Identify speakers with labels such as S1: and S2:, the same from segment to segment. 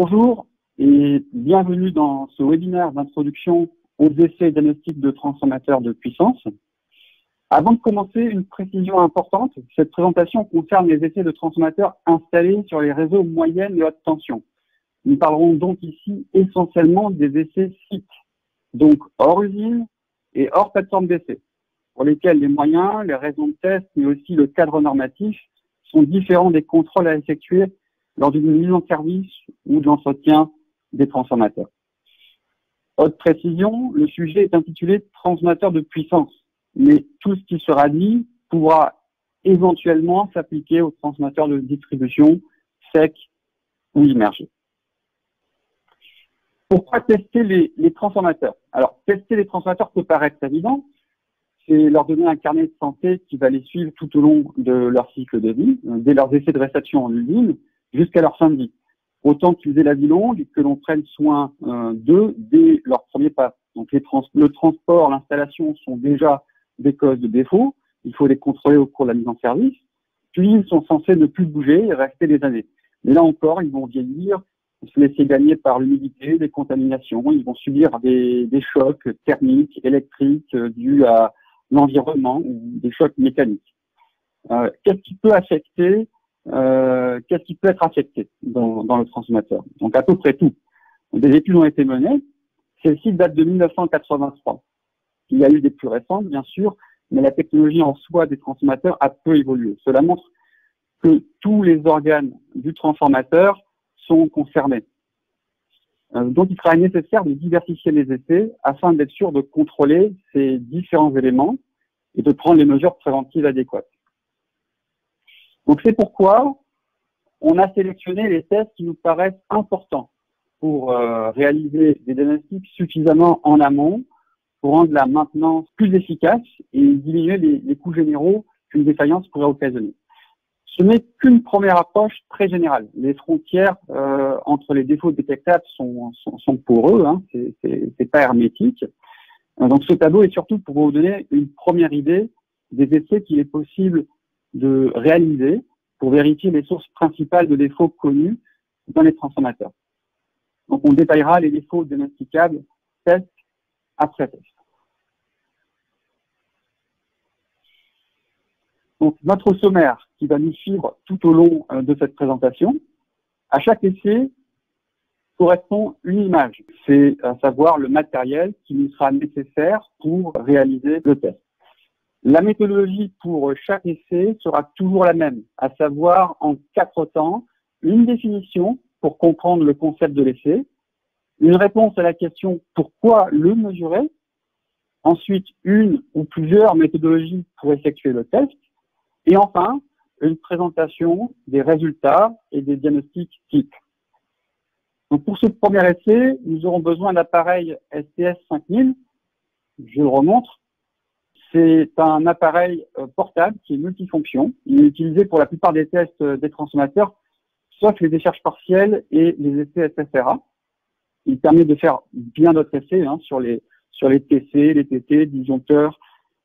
S1: Bonjour et bienvenue dans ce webinaire d'introduction aux essais diagnostiques de transformateurs de puissance. Avant de commencer, une précision importante, cette présentation concerne les essais de transformateurs installés sur les réseaux moyenne et haute tension. Nous parlerons donc ici essentiellement des essais sites, donc hors usine et hors plateforme d'essai, pour lesquels les moyens, les raisons de test, mais aussi le cadre normatif sont différents des contrôles à effectuer lors d'une mise en service ou de l'entretien des transformateurs. Autre précision, le sujet est intitulé « Transformateur de puissance », mais tout ce qui sera dit pourra éventuellement s'appliquer aux transformateurs de distribution secs ou immergés. Pourquoi tester les transformateurs? Alors, tester les transformateurs peut paraître évident, c'est leur donner un carnet de santé qui va les suivre tout au long de leur cycle de vie, dès leurs essais de réception en usine jusqu'à leur fin de vie. Autant qu'ils aient la vie longue et que l'on prenne soin d'eux dès leur premier pas. Donc le transport, l'installation sont déjà des causes de défaut, il faut les contrôler au cours de la mise en service, puis ils sont censés ne plus bouger et rester des années. Mais là encore, ils vont vieillir, se laisser gagner par l'humidité, des contaminations, ils vont subir des chocs thermiques, électriques dus à l'environnement ou des chocs mécaniques. Qu'est-ce qui peut être affecté dans le transformateur? Donc à peu près tout. Des études ont été menées. Celles-ci datent de 1983. Il y a eu des plus récentes, bien sûr, mais la technologie en soi des transformateurs a peu évolué. Cela montre que tous les organes du transformateur sont concernés. Donc il sera nécessaire de diversifier les essais afin d'être sûr de contrôler ces différents éléments et de prendre les mesures préventives adéquates. Donc c'est pourquoi on a sélectionné les tests qui nous paraissent importants pour réaliser des diagnostics suffisamment en amont pour rendre la maintenance plus efficace et diminuer les coûts généraux qu'une défaillance pourrait occasionner. Ce n'est qu'une première approche très générale. Les frontières entre les défauts détectables sont poreux, hein, c'est pas hermétique. Donc ce tableau est surtout pour vous donner une première idée des essais qu'il est possible de réaliser pour vérifier les sources principales de défauts connus dans les transformateurs. Donc on détaillera les défauts diagnosticables test après test. Donc notre sommaire qui va nous suivre tout au long de cette présentation, à chaque essai correspond une image, c'est à savoir le matériel qui nous sera nécessaire pour réaliser le test. La méthodologie pour chaque essai sera toujours la même, à savoir en 4 temps, une définition pour comprendre le concept de l'essai, une réponse à la question pourquoi le mesurer, ensuite une ou plusieurs méthodologies pour effectuer le test, et enfin une présentation des résultats et des diagnostics types. Donc pour ce premier essai, nous aurons besoin d'appareil STS 5000, je le remontre. C'est un appareil portable qui est multifonction. Il est utilisé pour la plupart des tests des transformateurs, sauf les décharges partielles et les essais SFRA. Il permet de faire bien d'autres essais sur les TC, les TT, disjoncteurs,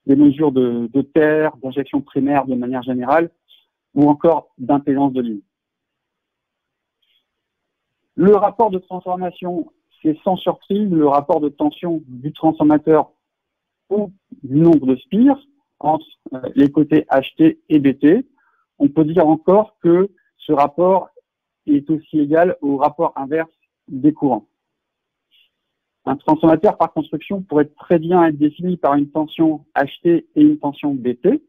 S1: des mesures de terre, d'injection primaire de manière générale, ou encore d'impédance de ligne. Le rapport de transformation, c'est sans surprise le rapport de tension du transformateur ou du nombre de spires entre les côtés HT et BT. On peut dire encore que ce rapport est aussi égal au rapport inverse des courants. Un transformateur par construction pourrait très bien être défini par une tension HT et une tension BT,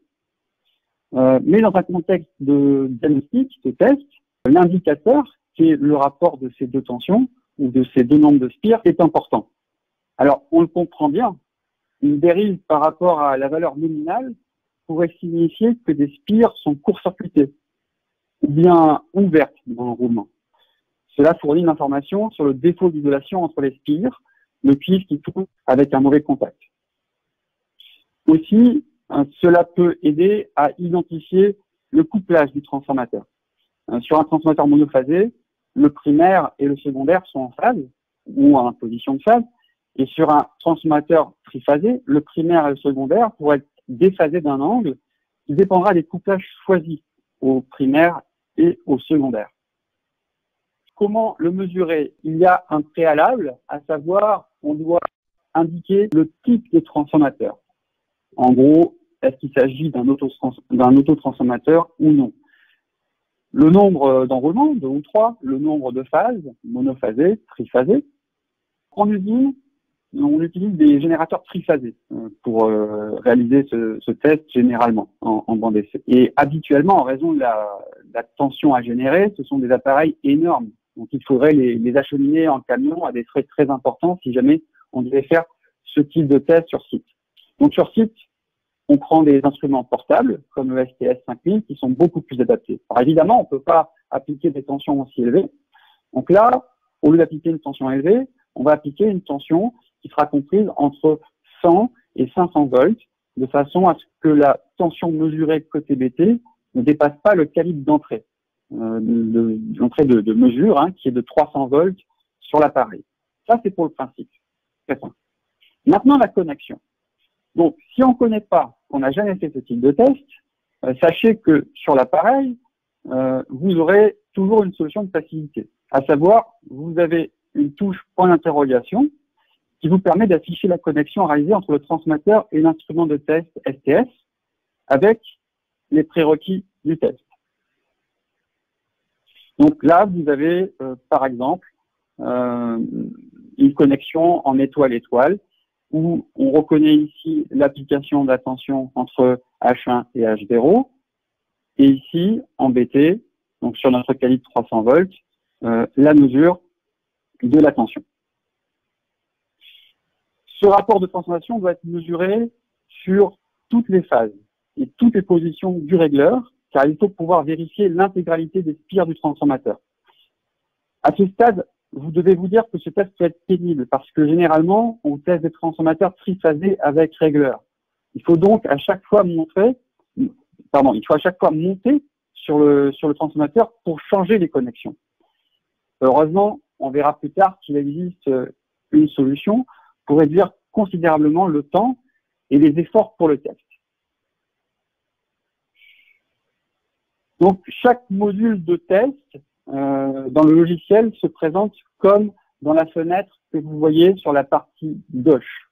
S1: mais dans un contexte de diagnostic, de test, l'indicateur, qui est le rapport de ces deux tensions ou de ces deux nombres de spires, est important. Alors, on le comprend bien, une dérive par rapport à la valeur nominale pourrait signifier que des spires sont court-circuitées ou bien ouvertes dans le roulement. Cela fournit une information sur le défaut d'isolation entre les spires, le cuivre qui tourne avec un mauvais contact. Aussi, cela peut aider à identifier le couplage du transformateur. Sur un transformateur monophasé, le primaire et le secondaire sont en phase ou en position de phase. Et sur un transformateur triphasé, le primaire et le secondaire pourraient être déphasés d'un angle qui dépendra des couplages choisis au primaire et au secondaire. comment le mesurer? Il y a un préalable, à savoir, on doit indiquer le type de transformateur. En gros, est-ce qu'il s'agit d'un autotransformateur ou non? Le nombre d'enroulements, 2 ou 3, le nombre de phases, monophasées, triphasées. En usine, on utilise des générateurs triphasés pour réaliser ce test généralement en banc d'essai. Et habituellement, en raison de la tension à générer, ce sont des appareils énormes. Donc il faudrait les acheminer en camion à des frais très importants si jamais on devait faire ce type de test sur site. Donc sur site, on prend des instruments portables comme le STS 5000 qui sont beaucoup plus adaptés. Alors évidemment, on ne peut pas appliquer des tensions aussi élevées. Donc là, au lieu d'appliquer une tension élevée, on va appliquer une tension qui sera comprise entre 100 et 500 volts, de façon à ce que la tension mesurée côté BT ne dépasse pas le calibre d'entrée, l'entrée de mesure, qui est de 300 volts sur l'appareil. Ça, c'est pour le principe. Très simple. Maintenant, la connexion. Donc, si on ne connaît pas, qu'on n'a jamais fait ce type de test, sachez que sur l'appareil, vous aurez toujours une solution de facilité. À savoir, vous avez une touche point d'interrogation qui vous permet d'afficher la connexion réalisée entre le transformateur et l'instrument de test STS avec les prérequis du test. Donc là, vous avez, par exemple, une connexion en étoile-étoile où on reconnaît ici l'application de la tension entre H1 et H0 et ici, en BT, donc sur notre calibre 300 volts, la mesure de la tension. Ce rapport de transformation doit être mesuré sur toutes les phases et toutes les positions du régleur, car il faut pouvoir vérifier l'intégralité des spires du transformateur. À ce stade, vous devez vous dire que ce test peut être pénible, parce que généralement, on teste des transformateurs triphasés avec régleur. Il faut donc à chaque fois monter sur le transformateur pour changer les connexions. Heureusement, on verra plus tard qu'il existe une solution pour réduire considérablement le temps et les efforts pour le test. Donc, chaque module de test dans le logiciel se présente comme dans la fenêtre que vous voyez sur la partie gauche.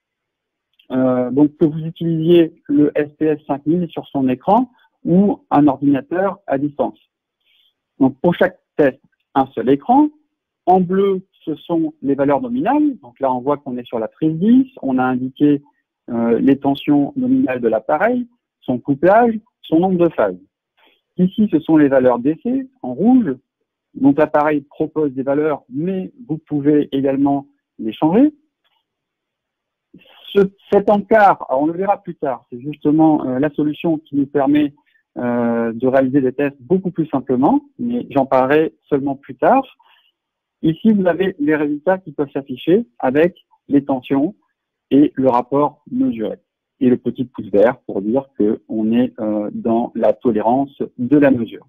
S1: Donc, que vous utilisiez le STS 5000 sur son écran ou un ordinateur à distance. Donc, pour chaque test, un seul écran. En bleu, ce sont les valeurs nominales. Donc là, on voit qu'on est sur la prise 10. On a indiqué les tensions nominales de l'appareil, son couplage, son nombre de phases. Ici, ce sont les valeurs d'essai en rouge. Donc l'appareil propose des valeurs, mais vous pouvez également les changer. Cet encart, on le verra plus tard, c'est justement la solution qui nous permet de réaliser des tests beaucoup plus simplement, mais j'en parlerai seulement plus tard. Ici, vous avez les résultats qui peuvent s'afficher avec les tensions et le rapport mesuré. Et le petit pouce vert pour dire qu'on est dans la tolérance de la mesure.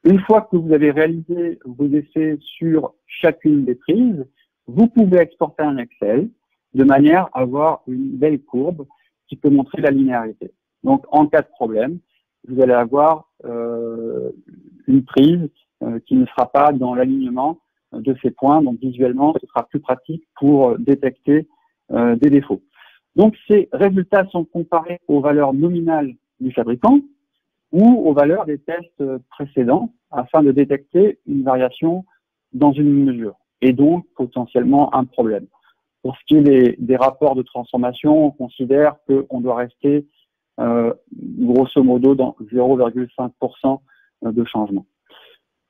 S1: Une fois que vous avez réalisé vos essais sur chacune des prises, vous pouvez exporter un Excel de manière à avoir une belle courbe qui peut montrer la linéarité. Donc, en cas de problème, vous allez avoir une prise qui ne sera pas dans l'alignement de ces points. Donc, visuellement, ce sera plus pratique pour détecter des défauts. Donc, ces résultats sont comparés aux valeurs nominales du fabricant ou aux valeurs des tests précédents afin de détecter une variation dans une mesure et donc potentiellement un problème. Pour ce qui est des rapports de transformation, on considère qu'on doit rester grosso modo dans 0,5% de changement,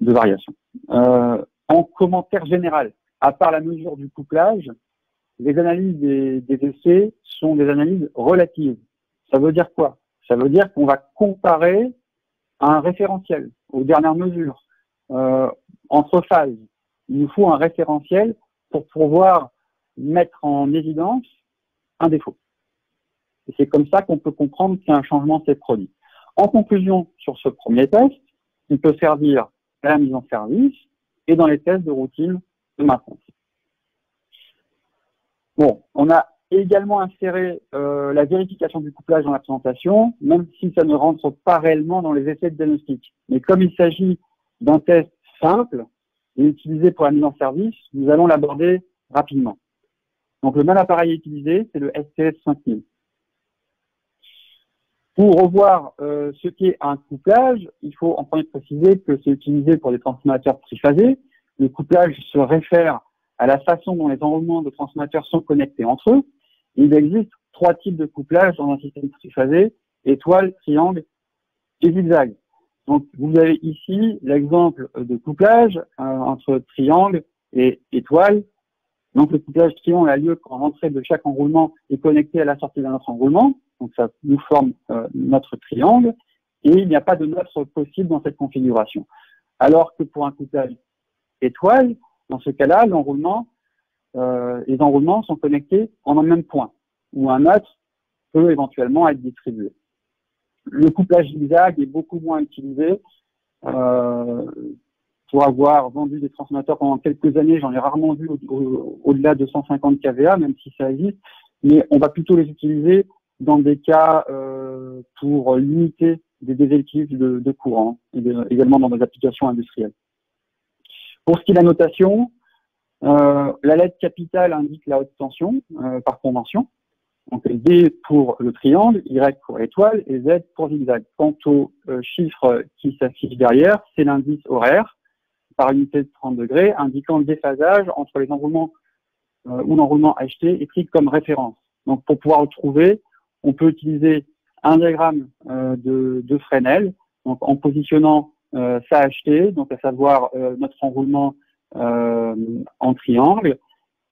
S1: de variation. En commentaire général, à part la mesure du couplage, les analyses des essais sont des analyses relatives. Ça veut dire quoi? Ça veut dire qu'on va comparer un référentiel aux dernières mesures entre phases. Il nous faut un référentiel pour pouvoir mettre en évidence un défaut. Et c'est comme ça qu'on peut comprendre qu'un changement s'est produit. En conclusion, sur ce premier test, il peut servir à la mise en service et dans les tests de routine de maintenance. Bon, on a également inséré la vérification du couplage dans la présentation, même si ça ne rentre pas réellement dans les essais de diagnostic. Mais comme il s'agit d'un test simple, est utilisé pour la mise en service, nous allons l'aborder rapidement. Donc le même appareil utilisé, c'est le STS 5000. Pour revoir ce qu'est un couplage, il faut en premier préciser que c'est utilisé pour des transformateurs triphasés. Le couplage se réfère à la façon dont les enroulements de transformateurs sont connectés entre eux. Il existe 3 types de couplage dans un système triphasé: étoile, triangle et zigzag. Donc vous avez ici l'exemple de couplage entre triangle et étoile. Donc le couplage triangle a lieu quand l'entrée de chaque enroulement est connectée à la sortie d'un autre enroulement. Donc ça nous forme notre triangle, et il n'y a pas de nœud possible dans cette configuration. Alors que pour un couplage étoile, dans ce cas-là, les enroulements sont connectés en un même point, où un nœud peut éventuellement être distribué. Le couplage zigzag est beaucoup moins utilisé. Pour avoir vendu des transformateurs pendant quelques années, j'en ai rarement vu au-delà de 150 kVA, même si ça existe, mais on va plutôt les utiliser dans des cas pour limiter des déséquilibres de courant, et également dans des applications industrielles. Pour ce qui est de la notation, la lettre capitale indique la haute tension par convention. Donc D pour le triangle, Y pour l'étoile et Z pour zigzag. Quant au chiffre qui s'affiche derrière, c'est l'indice horaire par unité de 30 degrés, indiquant le déphasage entre les enroulements où l'enroulement HT est pris comme référence. Donc pour pouvoir le trouver, on peut utiliser un diagramme de Fresnel, donc en positionnant sa HT, donc à savoir notre enroulement en triangle,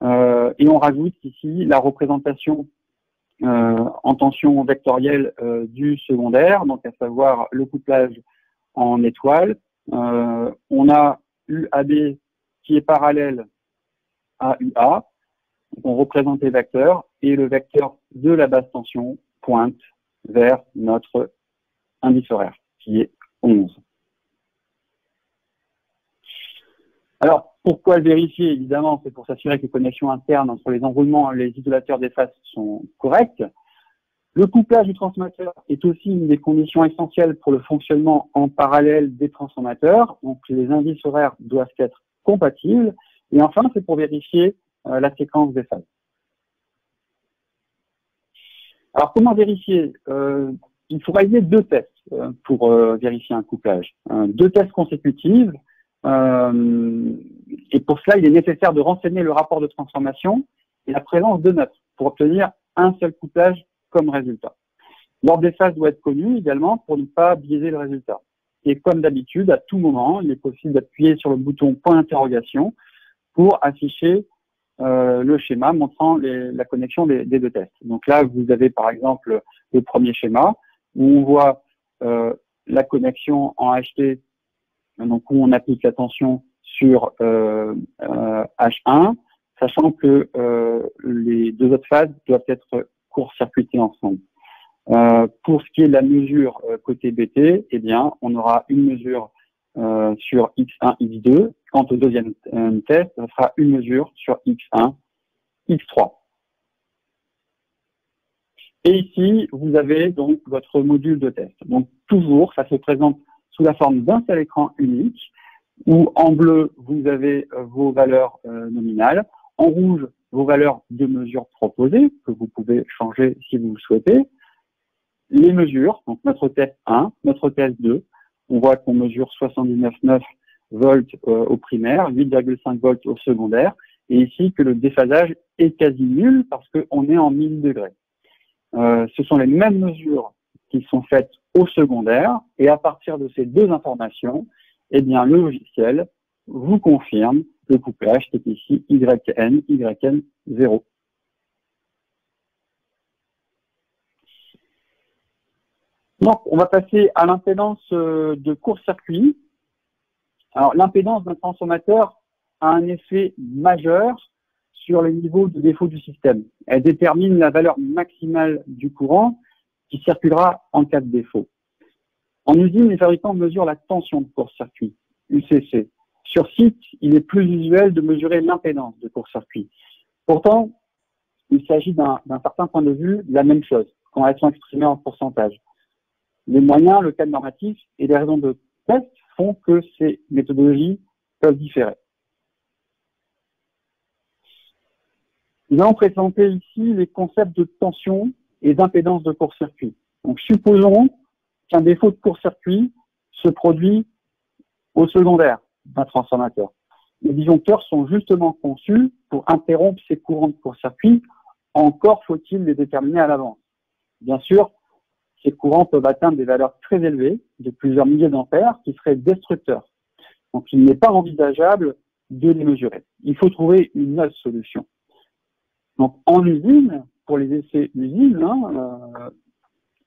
S1: et on rajoute ici la représentation en tension vectorielle du secondaire, donc à savoir le couplage en étoile. On a UAB qui est parallèle à UA, on représente les vecteurs, et le vecteur de la basse tension pointe vers notre indice horaire, qui est 11. Alors, pourquoi le vérifier? Évidemment, c'est pour s'assurer que les connexions internes entre les enroulements et les isolateurs des phases sont correctes. Le couplage du transformateur est aussi une des conditions essentielles pour le fonctionnement en parallèle des transformateurs. Donc, les indices horaires doivent être compatibles. Et enfin, c'est pour vérifier la séquence des phases. Alors, comment vérifier? Il faut réaliser 2 tests pour vérifier un couplage. 2 tests consécutifs. Et pour cela, il est nécessaire de renseigner le rapport de transformation et la présence de nœuds pour obtenir un seul couplage comme résultat. L'ordre des phases doit être connu également pour ne pas biaiser le résultat. Et comme d'habitude, à tout moment, il est possible d'appuyer sur le bouton point d'interrogation pour afficher le schéma montrant la connexion des 2 tests. Donc là, vous avez par exemple le premier schéma où on voit la connexion en HT, donc où on applique la tension sur H1, sachant que les 2 autres phases doivent être court-circuitées ensemble. Pour ce qui est de la mesure côté BT, eh bien, on aura une mesure sur X1, X2. Quant au deuxième test, ça sera une mesure sur X1, X3. Et ici, vous avez donc votre module de test. Donc toujours, ça se présente sous la forme d'un seul écran unique, où en bleu, vous avez vos valeurs nominales, en rouge, vos valeurs de mesure proposées, que vous pouvez changer si vous le souhaitez. Les mesures, donc notre test 1, notre test 2, on voit qu'on mesure 79,9 volts au primaire, 8,5 volts au secondaire, et ici que le déphasage est quasi nul parce qu'on est en 1000 degrés. Ce sont les mêmes mesures qui sont faites au secondaire, et à partir de ces 2 informations, eh bien, le logiciel vous confirme le couplage qui est ici YN 0. Donc, on va passer à l'impédance de court-circuit. Alors, l'impédance d'un transformateur a un effet majeur sur les niveaux de défaut du système. Elle détermine la valeur maximale du courant qui circulera en cas de défaut. En usine, les fabricants mesurent la tension de court-circuit, UCC. Sur site, il est plus usuel de mesurer l'impédance de court-circuit. Pourtant, il s'agit d'un certain point de vue de la même chose, quand elles sont exprimées en pourcentage. Les moyens, le cadre normatif et les raisons de test font que ces méthodologies peuvent différer. Nous allons présenter ici les concepts de tension et d'impédance de court-circuit. Donc, supposons qu'un défaut de court-circuit se produit au secondaire d'un transformateur. Les disjoncteurs sont justement conçus pour interrompre ces courants de court-circuit. Encore faut-il les déterminer à l'avance. Bien sûr, ces courants peuvent atteindre des valeurs très élevées, de plusieurs milliers d'ampères, qui seraient destructeurs. Donc, il n'est pas envisageable de les mesurer. Il faut trouver une autre solution. Donc, en usine, pour les essais usines,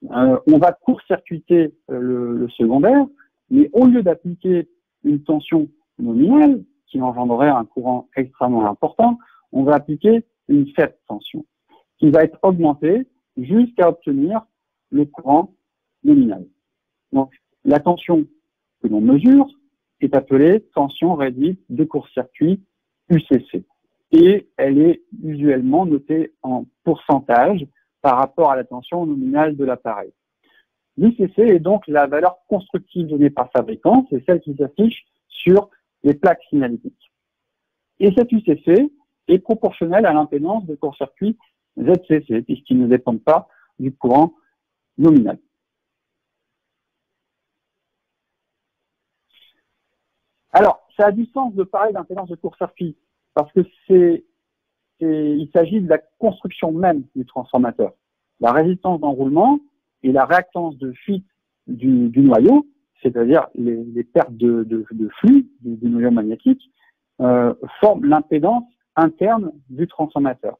S1: on va court-circuiter le secondaire, mais au lieu d'appliquer une tension nominale, qui engendrerait un courant extrêmement important, on va appliquer une faible tension, qui va être augmentée jusqu'à obtenir le courant nominal. Donc, la tension que l'on mesure est appelée tension réduite de court-circuit, UCC. Et elle est usuellement notée en pourcentage par rapport à la tension nominale de l'appareil. L'UCC est donc la valeur constructive donnée par le fabricant, c'est celle qui s'affiche sur les plaques signalétiques. Et cette UCC est proportionnelle à l'impédance de court-circuit ZCC, puisqu'il ne dépend pas du courant nominal. Alors, ça a du sens de parler d'impédance de court-circuit, parce que il s'agit de la construction même du transformateur. La résistance d'enroulement et la réactance de fuite du noyau, c'est-à-dire les pertes de flux du noyau magnétique, forment l'impédance interne du transformateur.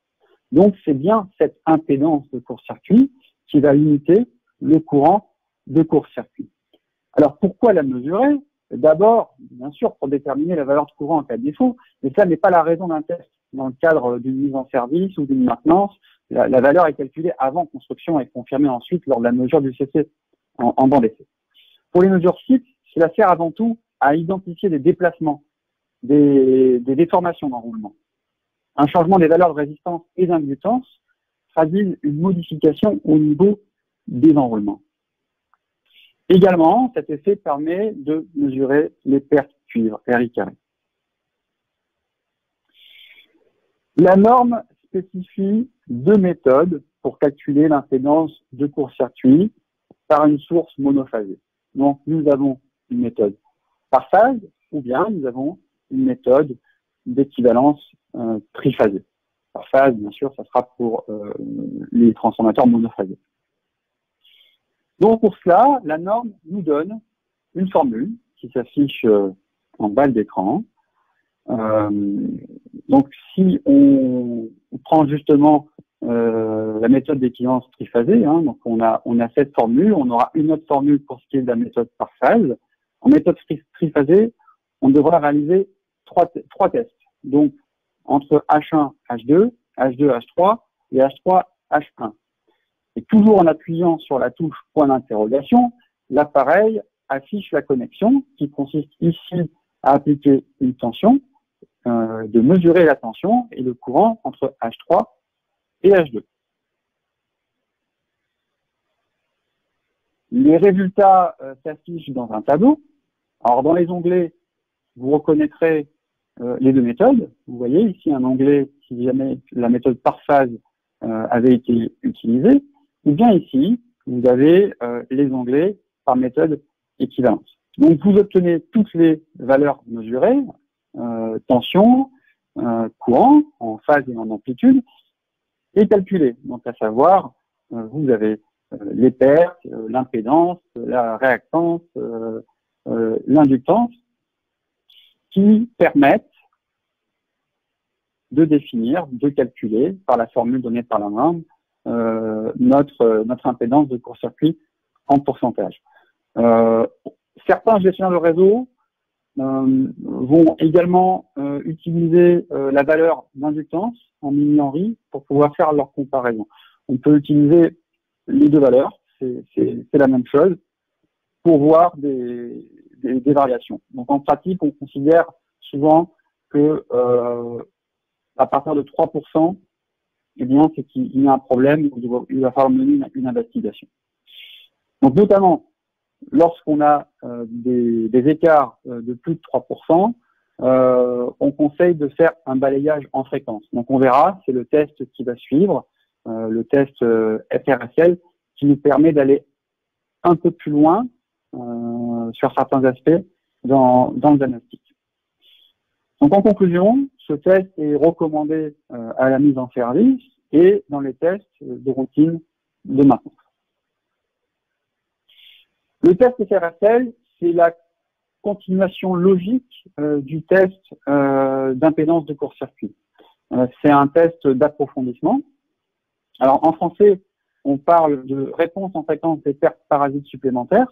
S1: Donc, c'est bien cette impédance de court-circuit qui va limiter le courant de court-circuit. Alors, pourquoi la mesurer? D'abord, bien sûr, pour déterminer la valeur de courant en cas de défaut, mais ça n'est pas la raison d'un test. Dans le cadre d'une mise en service ou d'une maintenance, la valeur est calculée avant construction et confirmée ensuite lors de la mesure du CC en banc d'essai. Pour les mesures sites, cela sert avant tout à identifier des déplacements, des déformations d'enroulement. Un changement des valeurs de résistance et d'inductance traduit une modification au niveau des enroulements. Également, cet effet permet de mesurer les pertes cuivre, RI carré. La norme spécifie deux méthodes pour calculer l'impédance de court-circuit par une source monophasée. Donc, nous avons une méthode par phase ou bien nous avons une méthode d'équivalence triphasée. Par phase, bien sûr, ça sera pour les transformateurs monophasés. Donc, pour cela, la norme nous donne une formule qui s'affiche en bas d'écran. Donc, si on prend justement la méthode d'équivalence triphasée, donc on a cette formule, on aura une autre formule pour ce qui est de la méthode par phase. En méthode triphasée, on devra réaliser trois tests. Donc, entre H1, H2, H2, H3 et H3, H1. Et toujours en appuyant sur la touche point d'interrogation, l'appareil affiche la connexion qui consiste ici à appliquer une tension, de mesurer la tension et le courant entre H3 et H2. Les résultats s'affichent dans un tableau. Alors dans les onglets, vous reconnaîtrez les deux méthodes. Vous voyez ici un onglet si jamais la méthode par phase avait été utilisée. Ou bien ici, vous avez les onglets par méthode équivalente. Donc vous obtenez toutes les valeurs mesurées, tension, courant en phase et en amplitude, et calculées. Donc à savoir, vous avez les pertes, l'impédance, la réactance, l'inductance, qui permettent de définir, de calculer par la formule donnée par la norme notre impédance de court-circuit en pourcentage. Certains gestionnaires de réseau vont également utiliser la valeur d'inductance en millihenry pour pouvoir faire leur comparaison. On peut utiliser les deux valeurs, c'est la même chose, pour voir des variations. Donc en pratique, on considère souvent que à partir de 3%, eh bien, c'est qu'il y a un problème, il va falloir mener une investigation. Donc notamment, lorsqu'on a des écarts de plus de 3%, on conseille de faire un balayage en fréquence. Donc on verra, c'est le test qui va suivre, le test FRSL, qui nous permet d'aller un peu plus loin sur certains aspects dans le diagnostic. Donc en conclusion, ce test est recommandé à la mise en service et dans les tests de routine de maintenance. Le test FRSL, c'est la continuation logique du test d'impédance de court-circuit. C'est un test d'approfondissement. Alors en français, on parle de réponse en fréquence des pertes parasites supplémentaires.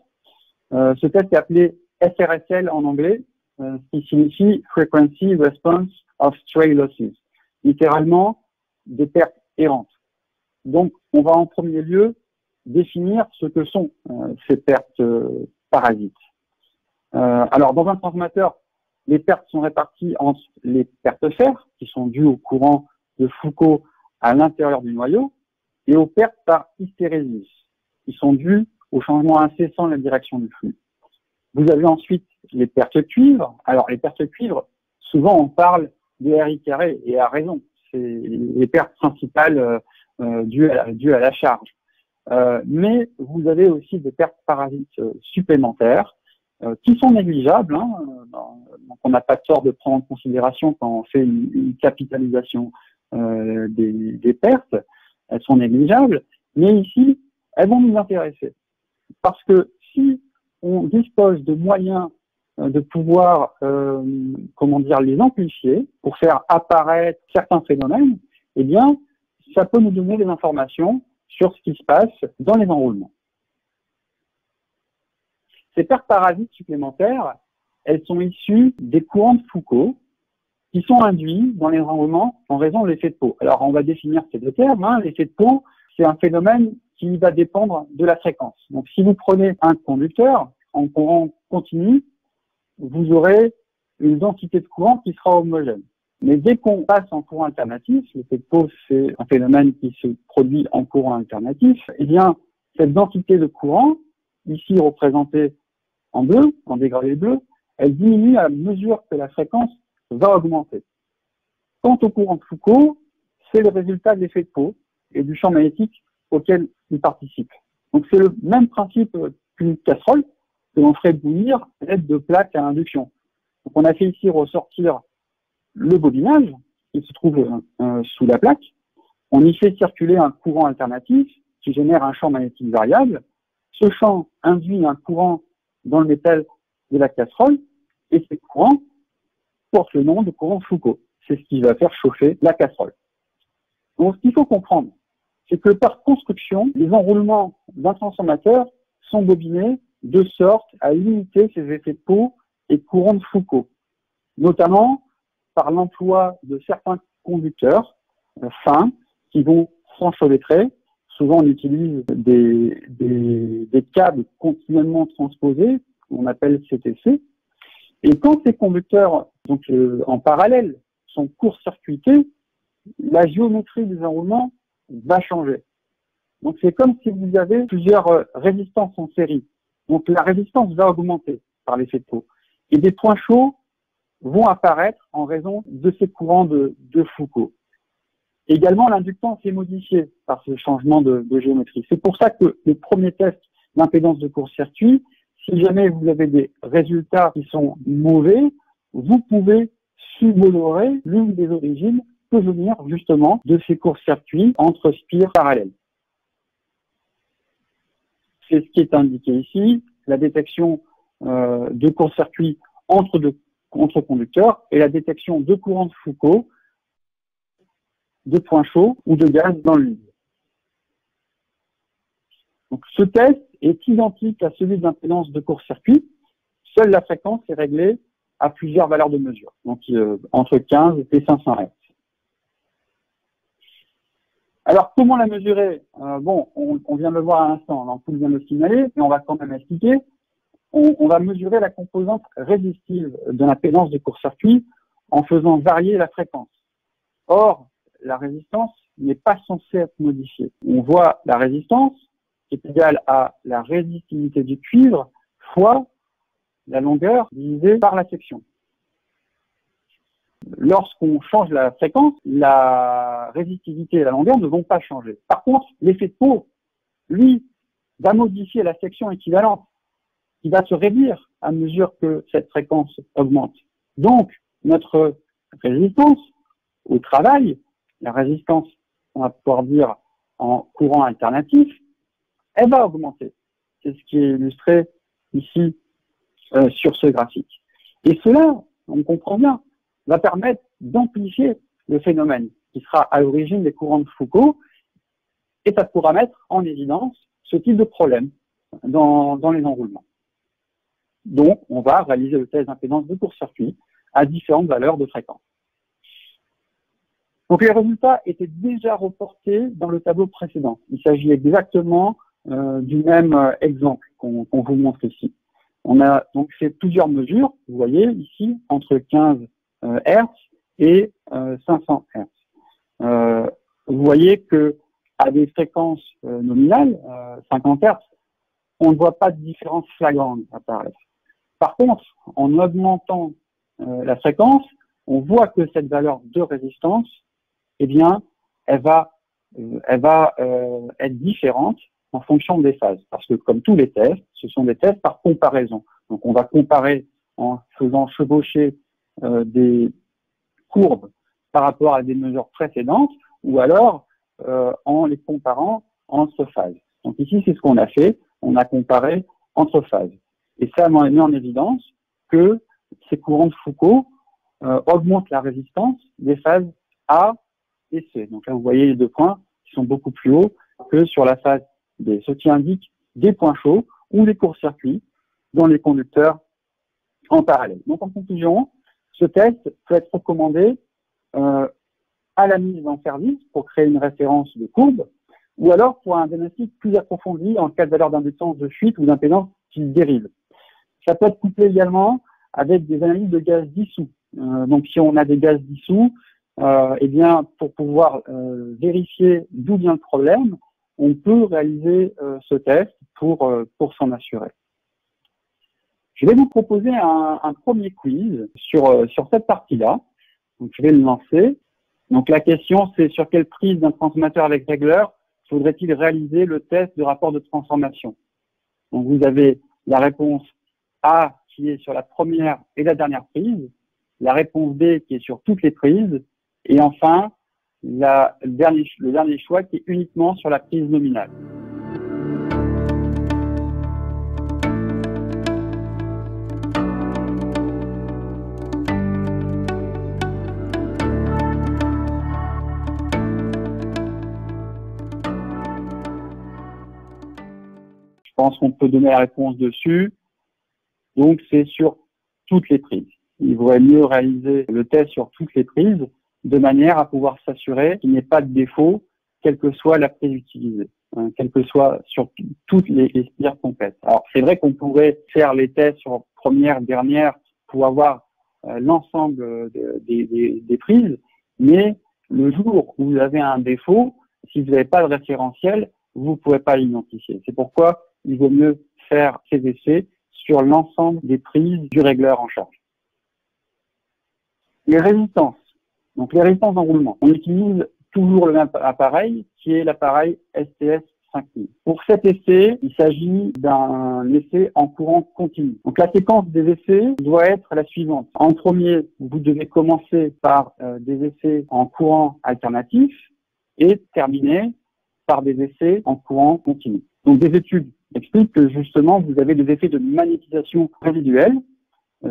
S1: Ce test est appelé FRSL en anglais, qui signifie Frequency Response of Stray Losses, littéralement des pertes errantes. Donc, on va en premier lieu définir ce que sont ces pertes parasites. Alors, dans un transformateur, les pertes sont réparties entre les pertes fer, qui sont dues au courant de Foucault à l'intérieur du noyau, et aux pertes par hystérésis, qui sont dues au changement incessant de la direction du flux. Vous avez ensuite les pertes cuivre. Alors, les pertes cuivre, souvent on parle de RI carré, et à raison. C'est les pertes principales dues à la charge. Mais vous avez aussi des pertes parasites supplémentaires qui sont négligeables. Donc on n'a pas de tort de prendre en considération quand on fait une capitalisation des pertes. Elles sont négligeables, mais ici, elles vont nous intéresser. Parce que si on dispose de moyens de pouvoir, les amplifier pour faire apparaître certains phénomènes, eh bien, ça peut nous donner des informations sur ce qui se passe dans les enroulements. Ces pertes parasites supplémentaires, elles sont issues des courants de Foucault qui sont induits dans les enroulements en raison de l'effet de Pau. Alors, on va définir ces deux termes. L'effet de Pau, c'est un phénomène qui va dépendre de la fréquence. Donc, si vous prenez un conducteur en courant continu, vous aurez une densité de courant qui sera homogène. Mais dès qu'on passe en courant alternatif, l'effet de Pau, c'est un phénomène qui se produit en courant alternatif, eh bien, cette densité de courant, ici représentée en bleu, en dégradé bleu, elle diminue à mesure que la fréquence va augmenter. Quant au courant de Foucault, c'est le résultat de l'effet de Pau et du champ magnétique auquel il participe. Donc c'est le même principe qu'une casserole que l'on ferait bouillir à l'aide de plaques à induction. Donc on a fait ici ressortir le bobinage qui se trouve sous la plaque. On y fait circuler un courant alternatif qui génère un champ magnétique variable. Ce champ induit un courant dans le métal de la casserole et ce courant porte le nom de courant Foucault. C'est ce qui va faire chauffer la casserole. Donc ce qu'il faut comprendre, c'est que par construction, les enroulements d'un transformateur sont bobinés de sorte à limiter ces effets de Pau et courants de Foucault, notamment par l'emploi de certains conducteurs fins qui vont s'enchevêtrer. Souvent, on utilise des câbles continuellement transposés, qu'on appelle CTC. Et quand ces conducteurs, en parallèle, sont court-circuités, la géométrie des enroulements va changer. Donc, c'est comme si vous avez plusieurs résistances en série. Donc, la résistance va augmenter par l'effet de Pau. Et des points chauds vont apparaître en raison de ces courants de Foucault. Également, l'inductance est modifiée par ce changement de géométrie. C'est pour ça que le premier test d'impédance de court-circuit, si jamais vous avez des résultats qui sont mauvais, vous pouvez subhonorer l'une des origines peut venir justement de ces courts-circuits entre spires parallèles. C'est ce qui est indiqué ici, la détection de court-circuit entre conducteurs et la détection de courants de Foucault, de points chauds ou de gaz dans le liquide. Donc, ce test est identique à celui d'impédance de court-circuit. Seule la fréquence est réglée à plusieurs valeurs de mesure, donc entre 15 et 500 Hz. Alors, comment la mesurer? On vient de le voir à l'instant, l'ampoule vient de le signaler, mais on va quand même expliquer. On va mesurer la composante résistive de l'impédance de court-circuit en faisant varier la fréquence. Or, la résistance n'est pas censée être modifiée. On voit la résistance qui est égale à la résistivité du cuivre fois la longueur divisée par la section. lorsqu'on change la fréquence, la résistivité et la longueur ne vont pas changer. Par contre, l'effet de pau, lui, va modifier la section équivalente, qui va se réduire à mesure que cette fréquence augmente. Donc, notre résistance au travail, la résistance, on va pouvoir dire en courant alternatif, elle va augmenter. C'est ce qui est illustré ici sur ce graphique. Et cela, on comprend bien, va permettre d'amplifier le phénomène qui sera à l'origine des courants de Foucault, et ça pourra mettre en évidence ce type de problème dans les enroulements. Donc, on va réaliser le test d'impédance de court-circuit à différentes valeurs de fréquence. Donc, les résultats étaient déjà reportés dans le tableau précédent. Il s'agit exactement du même exemple qu'on vous montre ici. On a donc fait plusieurs mesures, vous voyez ici, entre 15 Hz et 500 Hz. Vous voyez que à des fréquences nominales, 50 Hz, on ne voit pas de différence flagrante apparaître. Par contre, en augmentant la fréquence, on voit que cette valeur de résistance, eh bien, elle va être différente en fonction des phases. Parce que comme tous les tests, ce sont des tests par comparaison. Donc, on va comparer en faisant chevaucher des courbes par rapport à des mesures précédentes ou alors en les comparant entre phases. Donc ici, c'est ce qu'on a fait. On a comparé entre phases. Et ça m'a mis en évidence que ces courants de Foucault augmentent la résistance des phases A et C. Donc là, vous voyez les deux points qui sont beaucoup plus hauts que sur la phase B, ce qui indique des points chauds ou des courts-circuits dans les conducteurs en parallèle. Donc en conclusion, ce test peut être recommandé à la mise en service pour créer une référence de courbe ou alors pour un diagnostic plus approfondi en cas de valeur d'inductance de fuite ou d'impédance qui dérive. Ça peut être couplé également avec des analyses de gaz dissous. Donc si on a des gaz dissous, eh bien pour pouvoir vérifier d'où vient le problème, on peut réaliser ce test pour s'en assurer. Je vais vous proposer un premier quiz sur cette partie-là. Donc je vais le lancer. Donc la question c'est sur quelle prise d'un transformateur avec régleur faudrait-il réaliser le test de rapport de transformation. Donc vous avez la réponse A qui est sur la première et la dernière prise, la réponse B qui est sur toutes les prises, et enfin le dernier choix qui est uniquement sur la prise nominale. Je pense qu'on peut donner la réponse dessus. Donc, c'est sur toutes les prises. Il vaudrait mieux réaliser le test sur toutes les prises de manière à pouvoir s'assurer qu'il n'y ait pas de défaut, quelle que soit la prise utilisée, quelle que soit sur toutes les spires complètes. Alors, c'est vrai qu'on pourrait faire les tests sur première, dernière pour avoir l'ensemble des prises, mais le jour où vous avez un défaut, si vous n'avez pas de référentiel, vous ne pourrez pas l'identifier. C'est pourquoi il vaut mieux faire ces essais sur l'ensemble des prises du régleur en charge. Les résistances. Donc les résistances d'enroulement. On utilise toujours le même appareil qui est l'appareil STS 5000. Pour cet essai, il s'agit d'un essai en courant continu. Donc la séquence des essais doit être la suivante. En premier, vous devez commencer par des essais en courant alternatif et terminer par des essais en courant continu. Donc des études expliquent que justement vous avez des effets de magnétisation résiduelle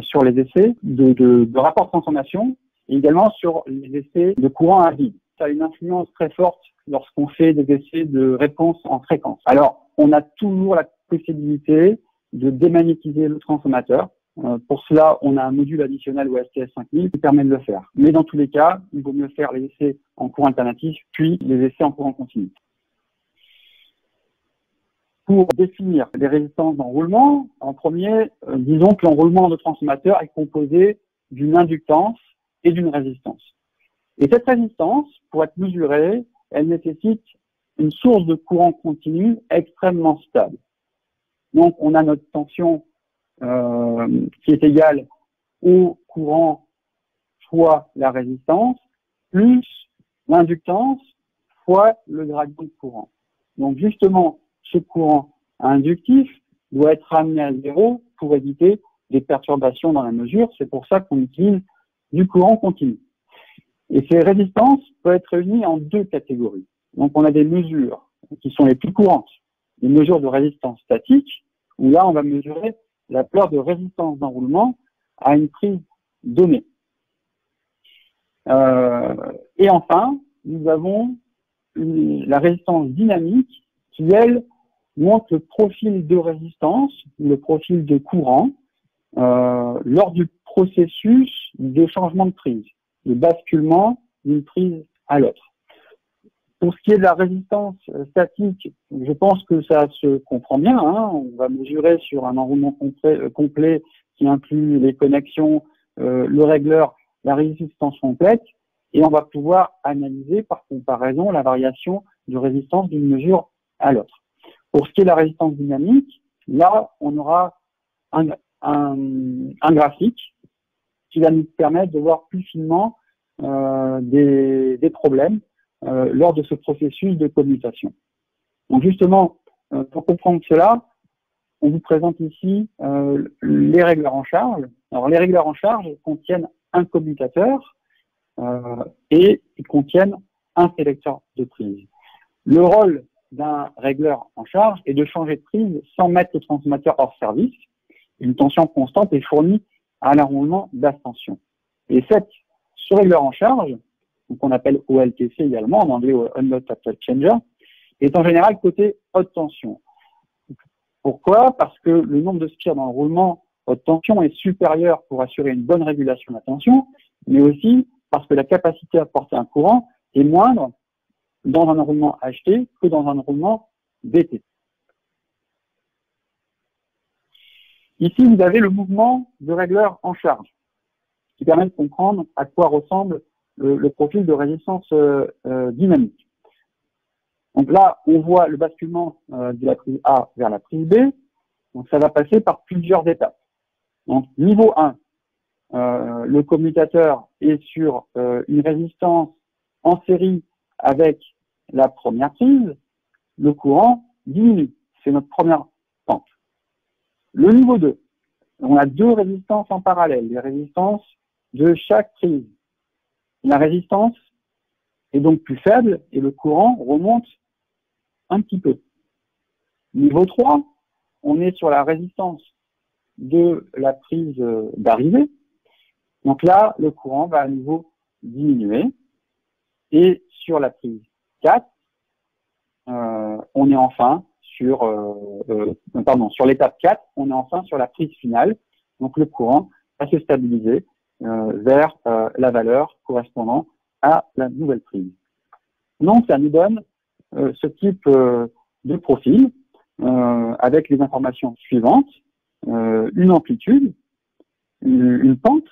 S1: sur les essais de rapport de transformation et également sur les essais de courant à vide. Ça a une influence très forte lorsqu'on fait des essais de réponse en fréquence. Alors, on a toujours la possibilité de démagnétiser le transformateur. Pour cela, on a un module additionnel au STS 5000 qui permet de le faire. Mais dans tous les cas, il vaut mieux faire les essais en courant alternatif, puis les essais en courant continu. Pour définir les résistances d'enroulement, en premier, disons que l'enroulement de transformateur est composé d'une inductance et d'une résistance. Et cette résistance, pour être mesurée, elle nécessite une source de courant continu extrêmement stable. Donc, on a notre tension qui est égale au courant fois la résistance plus l'inductance fois le gradient de courant. Donc justement, ce courant inductif doit être ramené à zéro pour éviter des perturbations dans la mesure. C'est pour ça qu'on utilise du courant continu. Et ces résistances peuvent être réunies en deux catégories. Donc on a des mesures qui sont les plus courantes, des mesures de résistance statique, où là on va mesurer la peur de résistance d'enroulement à une prise donnée. Et enfin, nous avons la résistance dynamique qui, elle, montre le profil de résistance, le profil de courant lors du processus de changement de prise, de basculement d'une prise à l'autre. Pour ce qui est de la résistance statique, je pense que ça se comprend bien. Hein. On va mesurer sur un enroulement complet qui inclut les connexions, le régleur, la résistance complète, et on va pouvoir analyser par comparaison la variation de résistance d'une mesure à l'autre. Pour ce qui est de la résistance dynamique, là, on aura un graphique qui va nous permettre de voir plus finement des problèmes lors de ce processus de commutation. Donc justement, pour comprendre cela, on vous présente ici les régleurs en charge. Alors les régleurs en charge contiennent un commutateur et ils contiennent un sélecteur de prise. Le rôle d'un régleur en charge est de changer de prise sans mettre le transformateur hors service. Une tension constante est fournie à l'enroulement basse tension. Et ce régleur en charge, qu'on appelle OLTC également, en anglais On-Load Tap Changer, est en général côté haute tension. Pourquoi? Parce que le nombre de spires d'enroulement haute tension est supérieur pour assurer une bonne régulation de la tension, mais aussi parce que la capacité à porter un courant est moindre dans un enroulement HT que dans un enroulement BT. Ici, vous avez le mouvement de régleur en charge, qui permet de comprendre à quoi ressemble le profil de résistance dynamique. Donc là, on voit le basculement de la prise A vers la prise B. Donc ça va passer par plusieurs étapes. Donc niveau 1, le commutateur est sur une résistance en série avec la première prise. Le courant diminue. C'est notre première pente. Le niveau 2, on a deux résistances en parallèle, les résistances de chaque prise. La résistance est donc plus faible et le courant remonte un petit peu. Niveau 3, on est sur la résistance de la prise d'arrivée. Donc là, le courant va à nouveau diminuer. Et sur la prise 4, on est enfin sur l'étape 4, on est enfin sur la prise finale. Donc le courant va se stabiliser vers la valeur correspondant à la nouvelle prise. Donc ça nous donne ce type de profil avec les informations suivantes, une amplitude, une pente,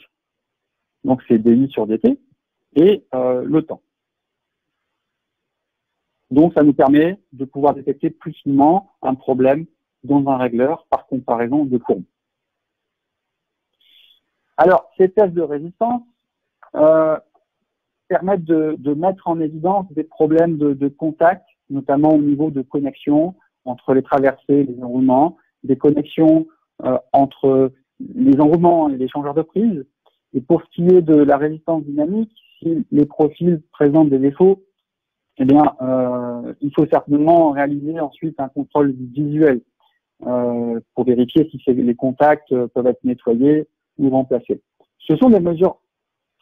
S1: donc c'est DI sur DT, et le temps. Donc ça nous permet de pouvoir détecter plus finement un problème dans un régleur par comparaison de courbes. Alors, ces tests de résistance permettent de mettre en évidence des problèmes de contact, notamment au niveau de connexion entre les traversées et les enroulements, des connexions entre les enroulements et les changeurs de prise. Et pour ce qui est de la résistance dynamique, si les profils présentent des défauts, eh bien, il faut certainement réaliser ensuite un contrôle visuel pour vérifier si les contacts peuvent être nettoyés ou remplacés. Ce sont des mesures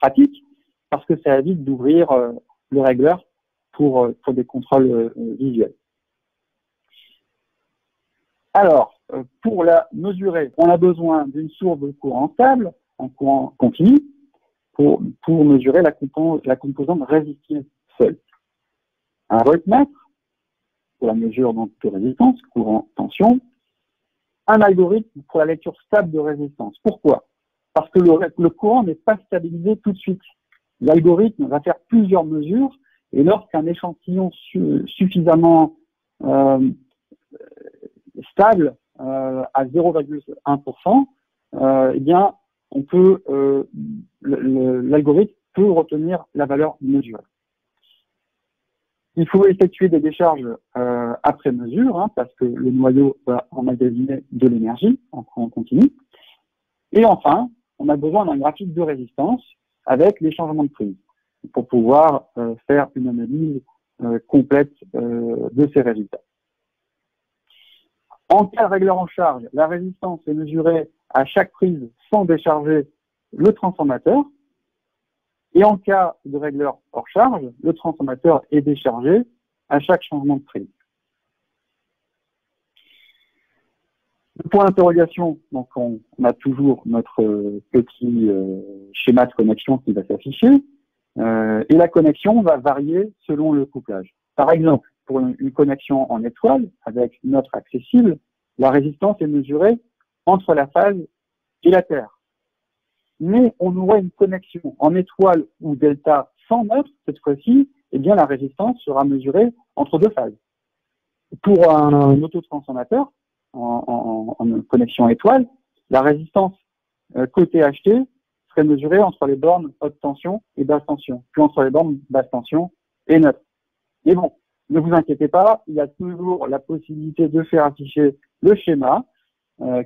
S1: pratiques parce que ça évite d'ouvrir le régleur pour des contrôles visuels. Alors, pour la mesurer, on a besoin d'une source de courant stable, en courant continu, pour mesurer la composante résistive seule. Un voltmètre pour la mesure de résistance, courant, tension. Un algorithme pour la lecture stable de résistance. Pourquoi? Parce que le courant n'est pas stabilisé tout de suite. L'algorithme va faire plusieurs mesures et lorsqu'un échantillon suffisamment stable à 0,1%, eh bien, l'algorithme peut retenir la valeur mesurée. Il faut effectuer des décharges après mesure, hein, parce que le noyau va emmagasiner de l'énergie en courant continu. Et enfin, on a besoin d'un graphique de résistance avec les changements de prise pour pouvoir faire une analyse complète de ces résultats. En cas de régleur en charge, la résistance est mesurée à chaque prise sans décharger le transformateur. Et en cas de régleur hors charge, le transformateur est déchargé à chaque changement de prise. Le point d'interrogation, donc on a toujours notre petit schéma de connexion qui va s'afficher. Et la connexion va varier selon le couplage. Par exemple, pour une connexion en étoile avec notre accessible, la résistance est mesurée entre la phase et la Terre. Mais on aurait une connexion en étoile ou delta sans neutre, cette fois-ci, eh bien la résistance sera mesurée entre deux phases. Pour un autotransformateur en connexion étoile, la résistance côté acheté serait mesurée entre les bornes haute tension et basse tension, puis entre les bornes basse tension et neutre. Mais bon, ne vous inquiétez pas, il y a toujours la possibilité de faire afficher le schéma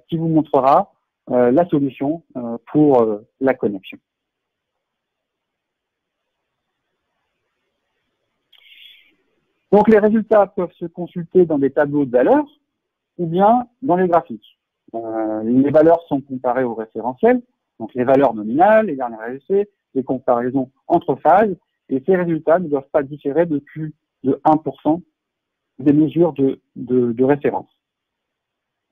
S1: qui vous montrera la solution pour la connexion. Donc les résultats peuvent se consulter dans des tableaux de valeurs ou bien dans les graphiques. Les valeurs sont comparées au référentiel, donc les valeurs nominales, les dernières essais, les comparaisons entre phases, et ces résultats ne doivent pas différer de plus de 1% des mesures de référence.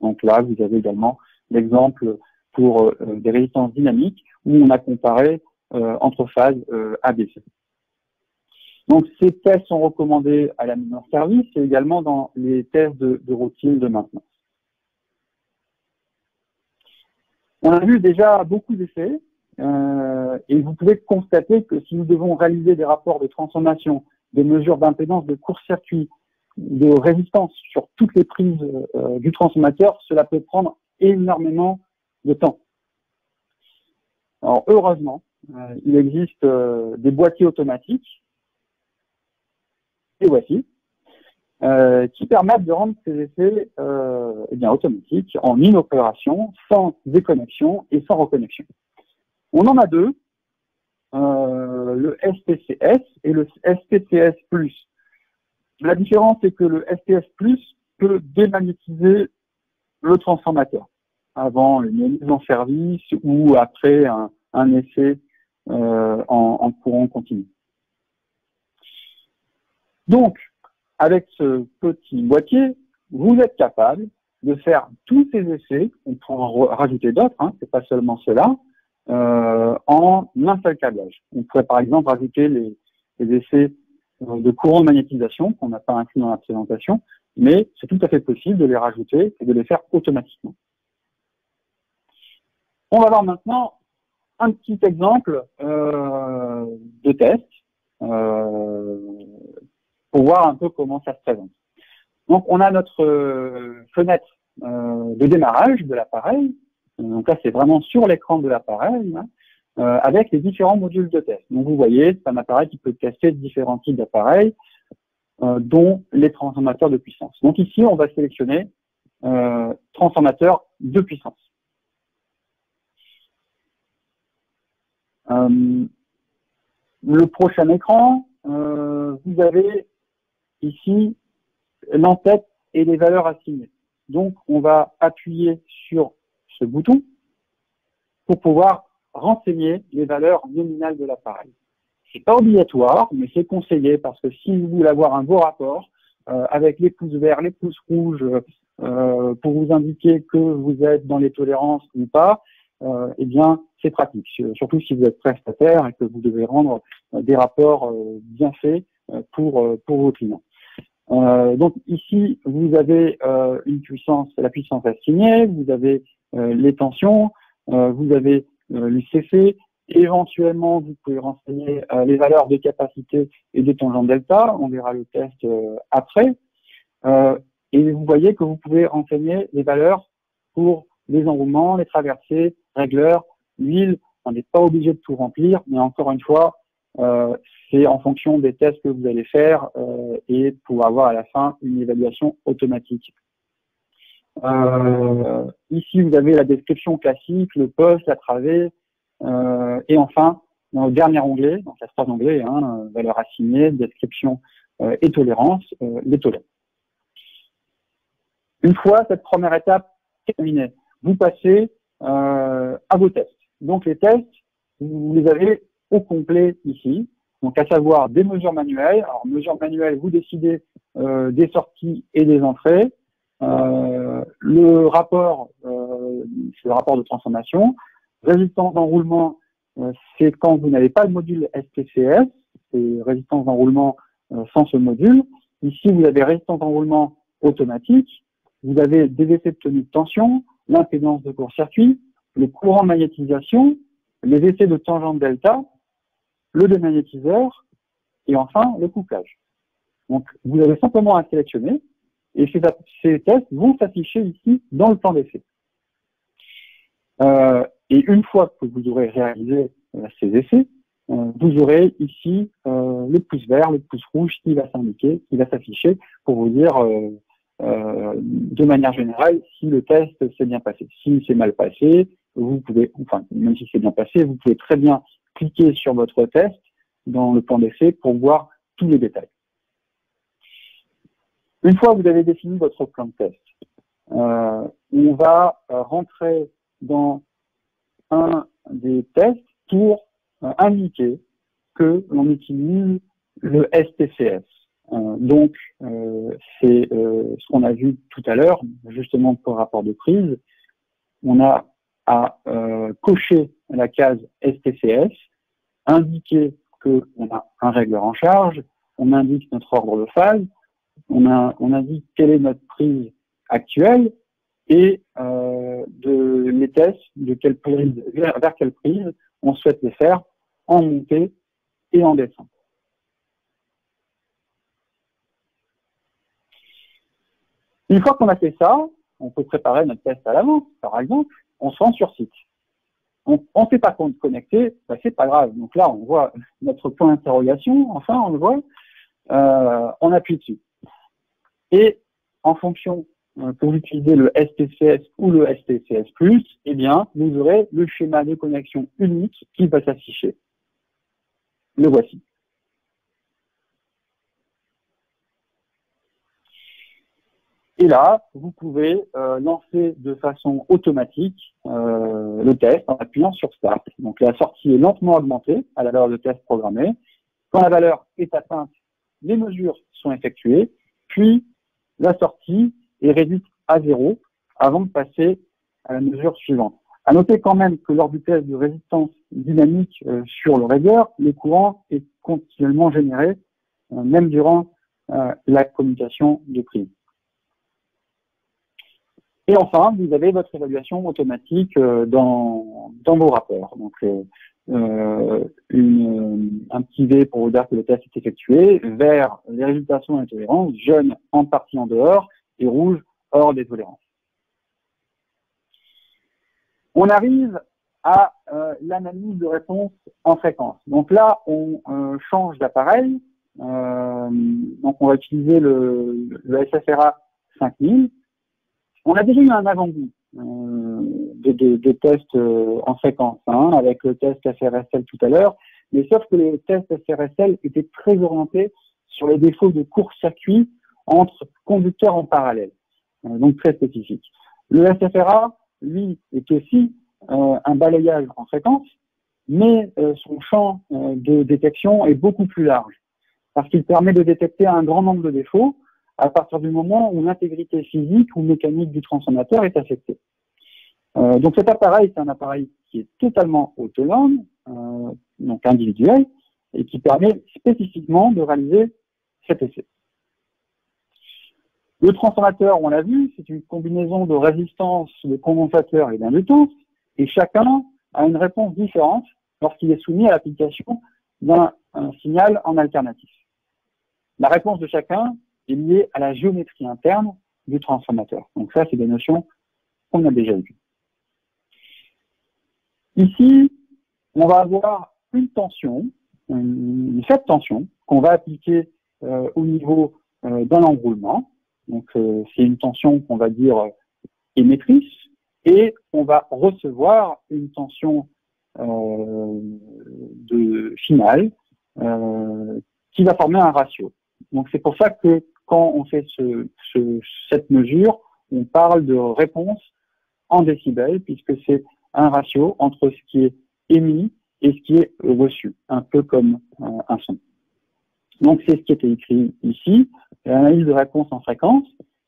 S1: Donc là, vous avez également l'exemple pour des résistances dynamiques où on a comparé entre phases ABC. Donc ces tests sont recommandés à la mise en service et également dans les tests de routine de maintenance. On a vu déjà beaucoup d'effets et vous pouvez constater que si nous devons réaliser des rapports de transformation, des mesures d'impédance, de court-circuit, de résistance sur toutes les prises du transformateur, cela peut prendre énormément de temps. Alors heureusement, il existe des boîtiers automatiques, et voici, qui permettent de rendre ces effets automatiques en une opération, sans déconnexion et sans reconnexion. On en a deux, le SPCS et le SPCS+. La différence est que le SPCS+ peut démagnétiser le transformateur avant une mise en service ou après un essai en courant continu. Donc, avec ce petit boîtier, vous êtes capable de faire tous ces essais, on pourra en rajouter d'autres, hein, c'est pas seulement cela, en un seul câblage. On pourrait par exemple rajouter les essais de courant de magnétisation qu'on n'a pas inclus dans la présentation, mais c'est tout à fait possible de les rajouter et de les faire automatiquement. On va voir maintenant un petit exemple de test pour voir un peu comment ça se présente. Donc on a notre fenêtre de démarrage de l'appareil. Donc là c'est vraiment sur l'écran de l'appareil, hein, avec les différents modules de test. Donc vous voyez, c'est un appareil qui peut tester différents types d'appareils, dont les transformateurs de puissance. Donc ici on va sélectionner transformateur de puissance. Le prochain écran, vous avez ici l'entête et les valeurs assignées. Donc, on va appuyer sur ce bouton pour pouvoir renseigner les valeurs nominales de l'appareil. C'est pas obligatoire, mais c'est conseillé parce que si vous voulez avoir un beau rapport avec les pouces verts, les pouces rouges, pour vous indiquer que vous êtes dans les tolérances ou pas, eh bien, c'est pratique, surtout si vous êtes prestataire et que vous devez rendre des rapports bien faits pour vos clients. Donc ici, vous avez une puissance, la puissance assignée, vous avez les tensions, vous avez l'UCC, éventuellement vous pouvez renseigner les valeurs de capacité et de tangente delta, on verra le test après, et vous voyez que vous pouvez renseigner les valeurs pour les enroulements, les traversées, régleurs, L'huile, on n'est pas obligé de tout remplir, mais encore une fois, c'est en fonction des tests que vous allez faire et pour avoir à la fin une évaluation automatique. Ici, vous avez la description classique, le poste, la travée, et enfin, dans le dernier onglet, donc la 3 onglets, hein, valeur assignée, description et tolérance, les tolères. Une fois cette première étape terminée, vous passez à vos tests. Donc les tests, vous les avez au complet ici, donc à savoir des mesures manuelles. Alors mesures manuelles, vous décidez des sorties et des entrées. Le rapport, c'est le rapport de transformation. Résistance d'enroulement, c'est quand vous n'avez pas le module STCS, c'est résistance d'enroulement sans ce module. Ici, vous avez résistance d'enroulement automatique, vous avez des effets de tenue de tension, l'impédance de court-circuit, le courant de magnétisation, les effets de tangente delta, le démagnétiseur et enfin le couplage. Donc, vous avez simplement à sélectionner et ces tests vont s'afficher ici dans le plan d'essai. Et une fois que vous aurez réalisé ces essais, vous aurez ici le pouce vert, le pouce rouge qui va s'indiquer, qui va s'afficher pour vous dire de manière générale si le test s'est bien passé. Si c'est mal passé, vous pouvez, enfin même si c'est bien passé, vous pouvez très bien cliquer sur votre test dans le plan d'essai pour voir tous les détails. Une fois que vous avez défini votre plan de test, on va rentrer dans un des tests pour indiquer que l'on utilise le STCS. Donc, c'est ce qu'on a vu tout à l'heure, justement pour le rapport de prise. On a à cocher la case STCS, indiquer qu'on a un régleur en charge, on indique notre ordre de phase, on indique quelle est notre prise actuelle et les tests, de quelle prise, vers quelle prise on souhaite les faire en montée et en descente. Une fois qu'on a fait ça, on peut préparer notre test à l'avance, par exemple, on se rend sur site. On ne fait pas connecter, bah, c'est pas grave. Donc là, on voit notre point d'interrogation, enfin, on le voit, on appuie dessus. Et en fonction pour utiliser le STCS ou le STCS+, eh bien, vous aurez le schéma de connexion unique qui va s'afficher. Le voici. Et là, vous pouvez lancer de façon automatique le test en appuyant sur Start. Donc la sortie est lentement augmentée à la valeur de test programmée. Quand la valeur est atteinte, les mesures sont effectuées, puis la sortie est réduite à 0 avant de passer à la mesure suivante. À noter quand même que lors du test de résistance dynamique sur le régleur, le courant est continuellement généré, même durant la commutation de prise. Et enfin, vous avez votre évaluation automatique dans vos rapports. Donc, un petit V pour vous dire que le test est effectué, vert, les résultats sont intolérants, jaune, en partie en dehors, et rouge, hors des tolérances. On arrive à l'analyse de réponse en fréquence. Donc là, on change d'appareil. Donc, on va utiliser le SFRA 5000. On a déjà eu un avant-goût des tests en séquence, avec le test FRSL tout à l'heure, mais sauf que les tests FRSL étaient très orientés sur les défauts de court-circuit entre conducteurs en parallèle, donc très spécifiques. Le SFRA, lui, est aussi un balayage en fréquence, mais son champ de détection est beaucoup plus large, parce qu'il permet de détecter un grand nombre de défauts à partir du moment où l'intégrité physique ou mécanique du transformateur est affectée. Donc cet appareil, c'est un appareil qui est totalement autonome, donc individuel, et qui permet spécifiquement de réaliser cet essai. Le transformateur, on l'a vu, c'est une combinaison de résistance, de condensateur et d'inductance, et chacun a une réponse différente lorsqu'il est soumis à l'application d'un signal en alternatif. La réponse de chacun est liée à la géométrie interne du transformateur. Donc ça, c'est des notions qu'on a déjà vues. Ici, on va avoir une tension, une faible tension, qu'on va appliquer au niveau d'un enroulement. Donc, c'est une tension qu'on va dire émettrice, et on va recevoir une tension finale qui va former un ratio. Donc, c'est pour ça que quand on fait cette mesure, on parle de réponse en décibels, puisque c'est un ratio entre ce qui est émis et ce qui est reçu, un peu comme un son. Donc, c'est ce qui était écrit ici, l'analyse de réponse en fréquence,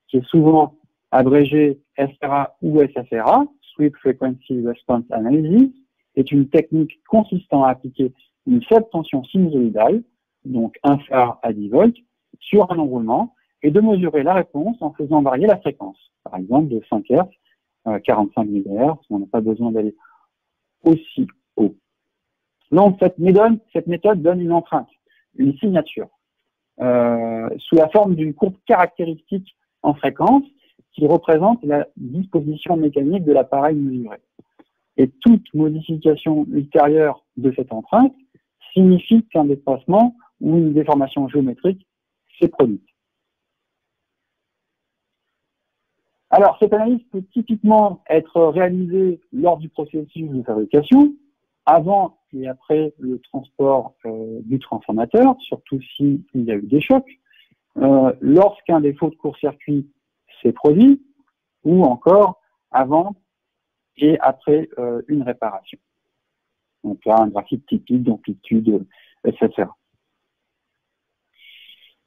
S1: qui est souvent abrégée SRA ou SFRA, Sweep Frequency Response Analysis, est une technique consistant à appliquer une faible tension sinusoïdale, donc 1 phare à 10 volts, sur un enroulement, et de mesurer la réponse en faisant varier la fréquence. Par exemple, de 5 Hz, 45 MHz, on n'a pas besoin d'aller aussi haut. Donc, cette méthode donne une empreinte, une signature, sous la forme d'une courbe caractéristique en fréquence qui représente la disposition mécanique de l'appareil mesuré. Et toute modification ultérieure de cette empreinte signifie qu'un déplacement ou une déformation géométrique s'est produite. Alors, cette analyse peut typiquement être réalisée lors du processus de fabrication, avant et après le transport du transformateur, surtout s'il y a eu des chocs, lorsqu'un défaut de court-circuit s'est produit, ou encore avant et après une réparation. Donc là, un graphique typique d'amplitude, etc.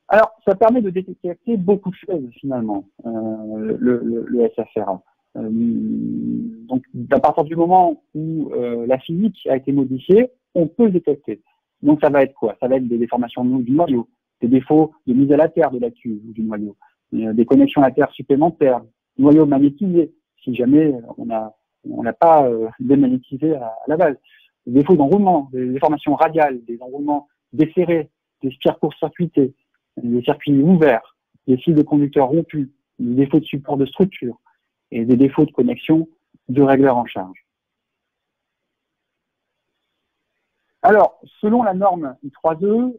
S1: Alors, ça permet de détecter beaucoup de choses, finalement, le SFRA. Donc, à partir du moment où la physique a été modifiée, on peut le détecter. Donc, ça va être quoi? Ça va être des déformations du noyau, des défauts de mise à la terre de la cuve ou du noyau, des connexions à la terre supplémentaires, noyau magnétisé, si jamais on n'a pas démagnétisé à la base, des défauts d'enroulement, des déformations radiales, des enroulements desserrés, des spires court-circuitées, des circuits ouverts, des fils de conducteurs rompus, des défauts de support de structure et des défauts de connexion de régleur en charge. Alors, selon la norme I3E,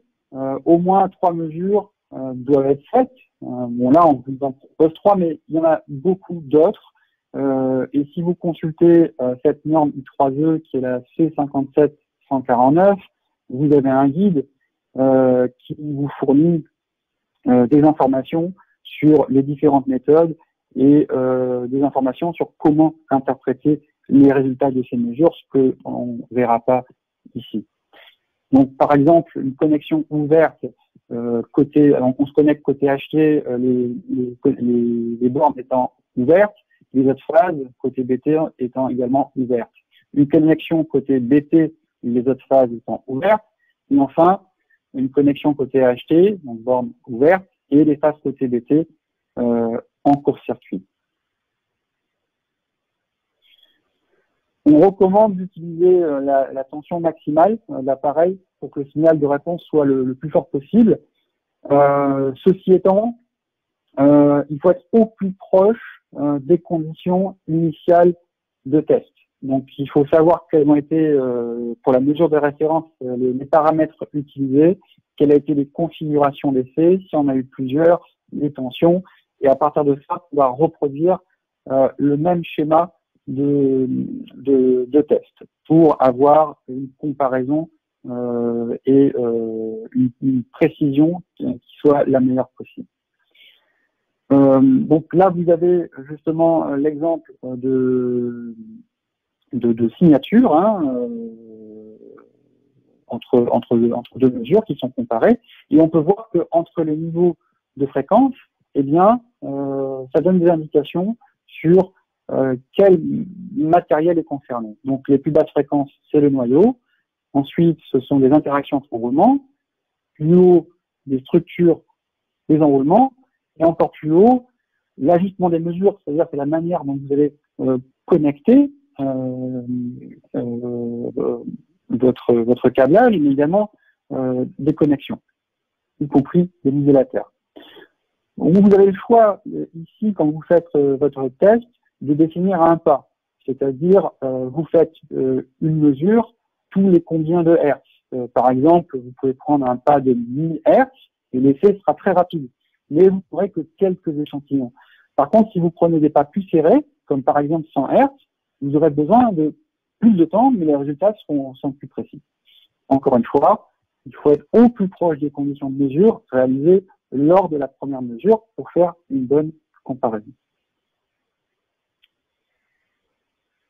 S1: au moins 3 mesures doivent être faites. Bon, là, on vous en propose 3, mais il y en a beaucoup d'autres. Et si vous consultez cette norme I3E, qui est la C57149, vous avez un guide qui vous fournit des informations sur les différentes méthodes et des informations sur comment interpréter les résultats de ces mesures, ce qu'on ne verra pas ici. Donc, par exemple, une connexion ouverte, on se connecte côté HT, les bornes étant ouvertes, les autres phases côté BT étant également ouvertes. Une connexion côté BT, les autres phases étant ouvertes. Et enfin, une connexion côté HT, donc borne ouverte, et les phases côté BT en court-circuit. On recommande d'utiliser la tension maximale de l'appareil pour que le signal de réponse soit le plus fort possible. Ceci étant, il faut être au plus proche des conditions initiales de test. Donc, il faut savoir quels ont été, pour la mesure de référence, les paramètres utilisés, quelles ont été les configurations d'essai, si on a eu plusieurs, les tensions, et à partir de ça, on va reproduire le même schéma de test pour avoir une comparaison et une précision qui soit la meilleure possible. Donc là, vous avez justement l'exemple de signature entre deux mesures qui sont comparées, et on peut voir que entre les niveaux de fréquence, eh bien, ça donne des indications sur quel matériel est concerné. Donc les plus basses fréquences, c'est le noyau. Ensuite, ce sont des interactions entre enroulements. Plus haut, des structures des enroulements. Et encore plus haut, l'ajustement des mesures, c'est-à-dire que la manière dont vous allez connecter votre câblage, mais également des connexions, y compris des mises à la terre. Donc, vous avez le choix ici, quand vous faites votre test, de définir un pas. c'est-à-dire vous faites une mesure tous les combien de hertz. Par exemple, vous pouvez prendre un pas de 1000 hertz et l'effet sera très rapide, mais vous n'aurez que quelques échantillons. Par contre, si vous prenez des pas plus serrés, comme par exemple 100 hertz, vous aurez besoin de plus de temps, mais les résultats sont plus précis. Encore une fois, il faut être au plus proche des conditions de mesure réalisées lors de la première mesure pour faire une bonne comparaison.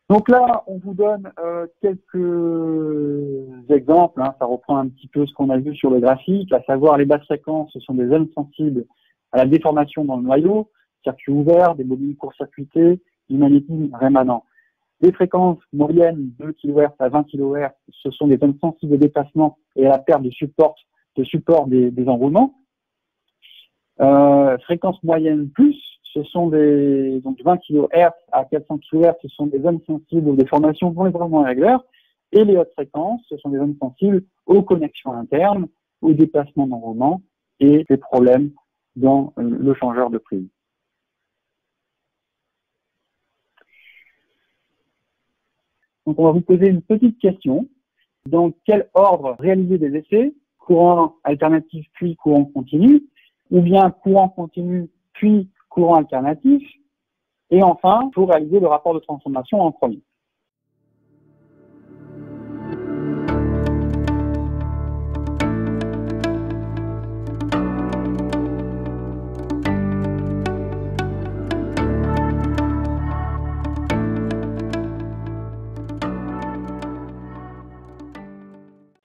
S1: Donc là, on vous donne quelques exemples, hein, ça reprend un petit peu ce qu'on a vu sur le graphique, à savoir les basses fréquences, ce sont des zones sensibles à la déformation dans le noyau, circuits ouverts, des modules court-circuités, du magnétisme rémanent. Les fréquences moyennes de kHz à 20 kHz, ce sont des zones sensibles au déplacement et à la perte de support des enroulements. Fréquence moyenne plus, ce sont donc 20 kHz à 400 kHz, ce sont des zones sensibles aux déformations dans les enroulements réglaires. Et les hautes fréquences, ce sont des zones sensibles aux connexions internes, aux déplacements d'enroulement et des problèmes dans le changeur de prise. Donc, on va vous poser une petite question. Dans quel ordre réaliser des essais? Courant alternatif puis courant continu, ou bien courant continu puis courant alternatif, et enfin, il faut réaliser le rapport de transformation en premier.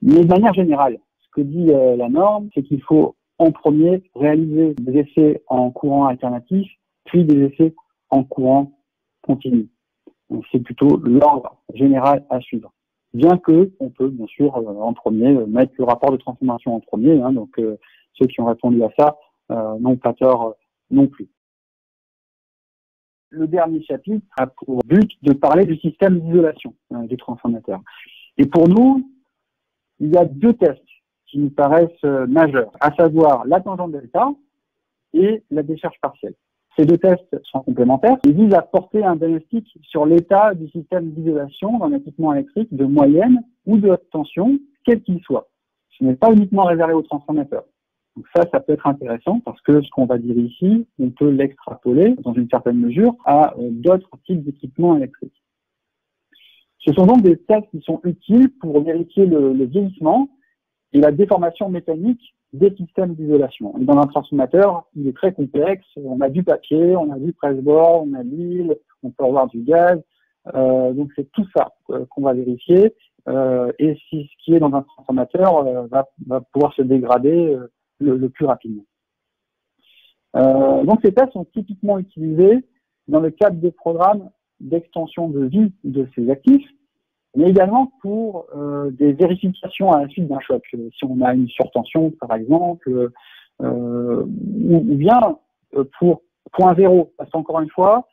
S1: Mais de manière générale, ce que dit la norme, c'est qu'il faut en premier réaliser des essais en courant alternatif, puis des essais en courant continu. Donc c'est plutôt l'ordre général à suivre. Bien que on peut bien sûr en premier mettre le rapport de transformation en premier, hein, donc ceux qui ont répondu à ça n'ont pas tort non plus. Le dernier chapitre a pour but de parler du système d'isolation du transformateur. Et pour nous, il y a deux tests qui nous paraissent majeurs, à savoir la tangente delta et la décharge partielle. Ces deux tests sont complémentaires. Ils visent à porter un diagnostic sur l'état du système d'isolation d'un équipement électrique de moyenne ou de haute tension, quel qu'il soit. Ce n'est pas uniquement réservé aux transformateurs. Donc ça peut être intéressant parce que ce qu'on va dire ici, on peut l'extrapoler dans une certaine mesure à d'autres types d'équipements électriques. Ce sont donc des tests qui sont utiles pour vérifier le vieillissement et la déformation mécanique des systèmes d'isolation. Et dans un transformateur, il est très complexe. On a du papier, on a du presse-bord, on a l'huile, on peut avoir du gaz. Donc c'est tout ça qu'on va vérifier. Et ce qui est dans un transformateur va pouvoir se dégrader le plus rapidement. Donc ces tests sont typiquement utilisés dans le cadre des programmes d'extension de vie de ces actifs, mais également pour des vérifications à la suite d'un choc. Si on a une surtension, par exemple, ou bien pour point zéro. Parce qu'encore une fois,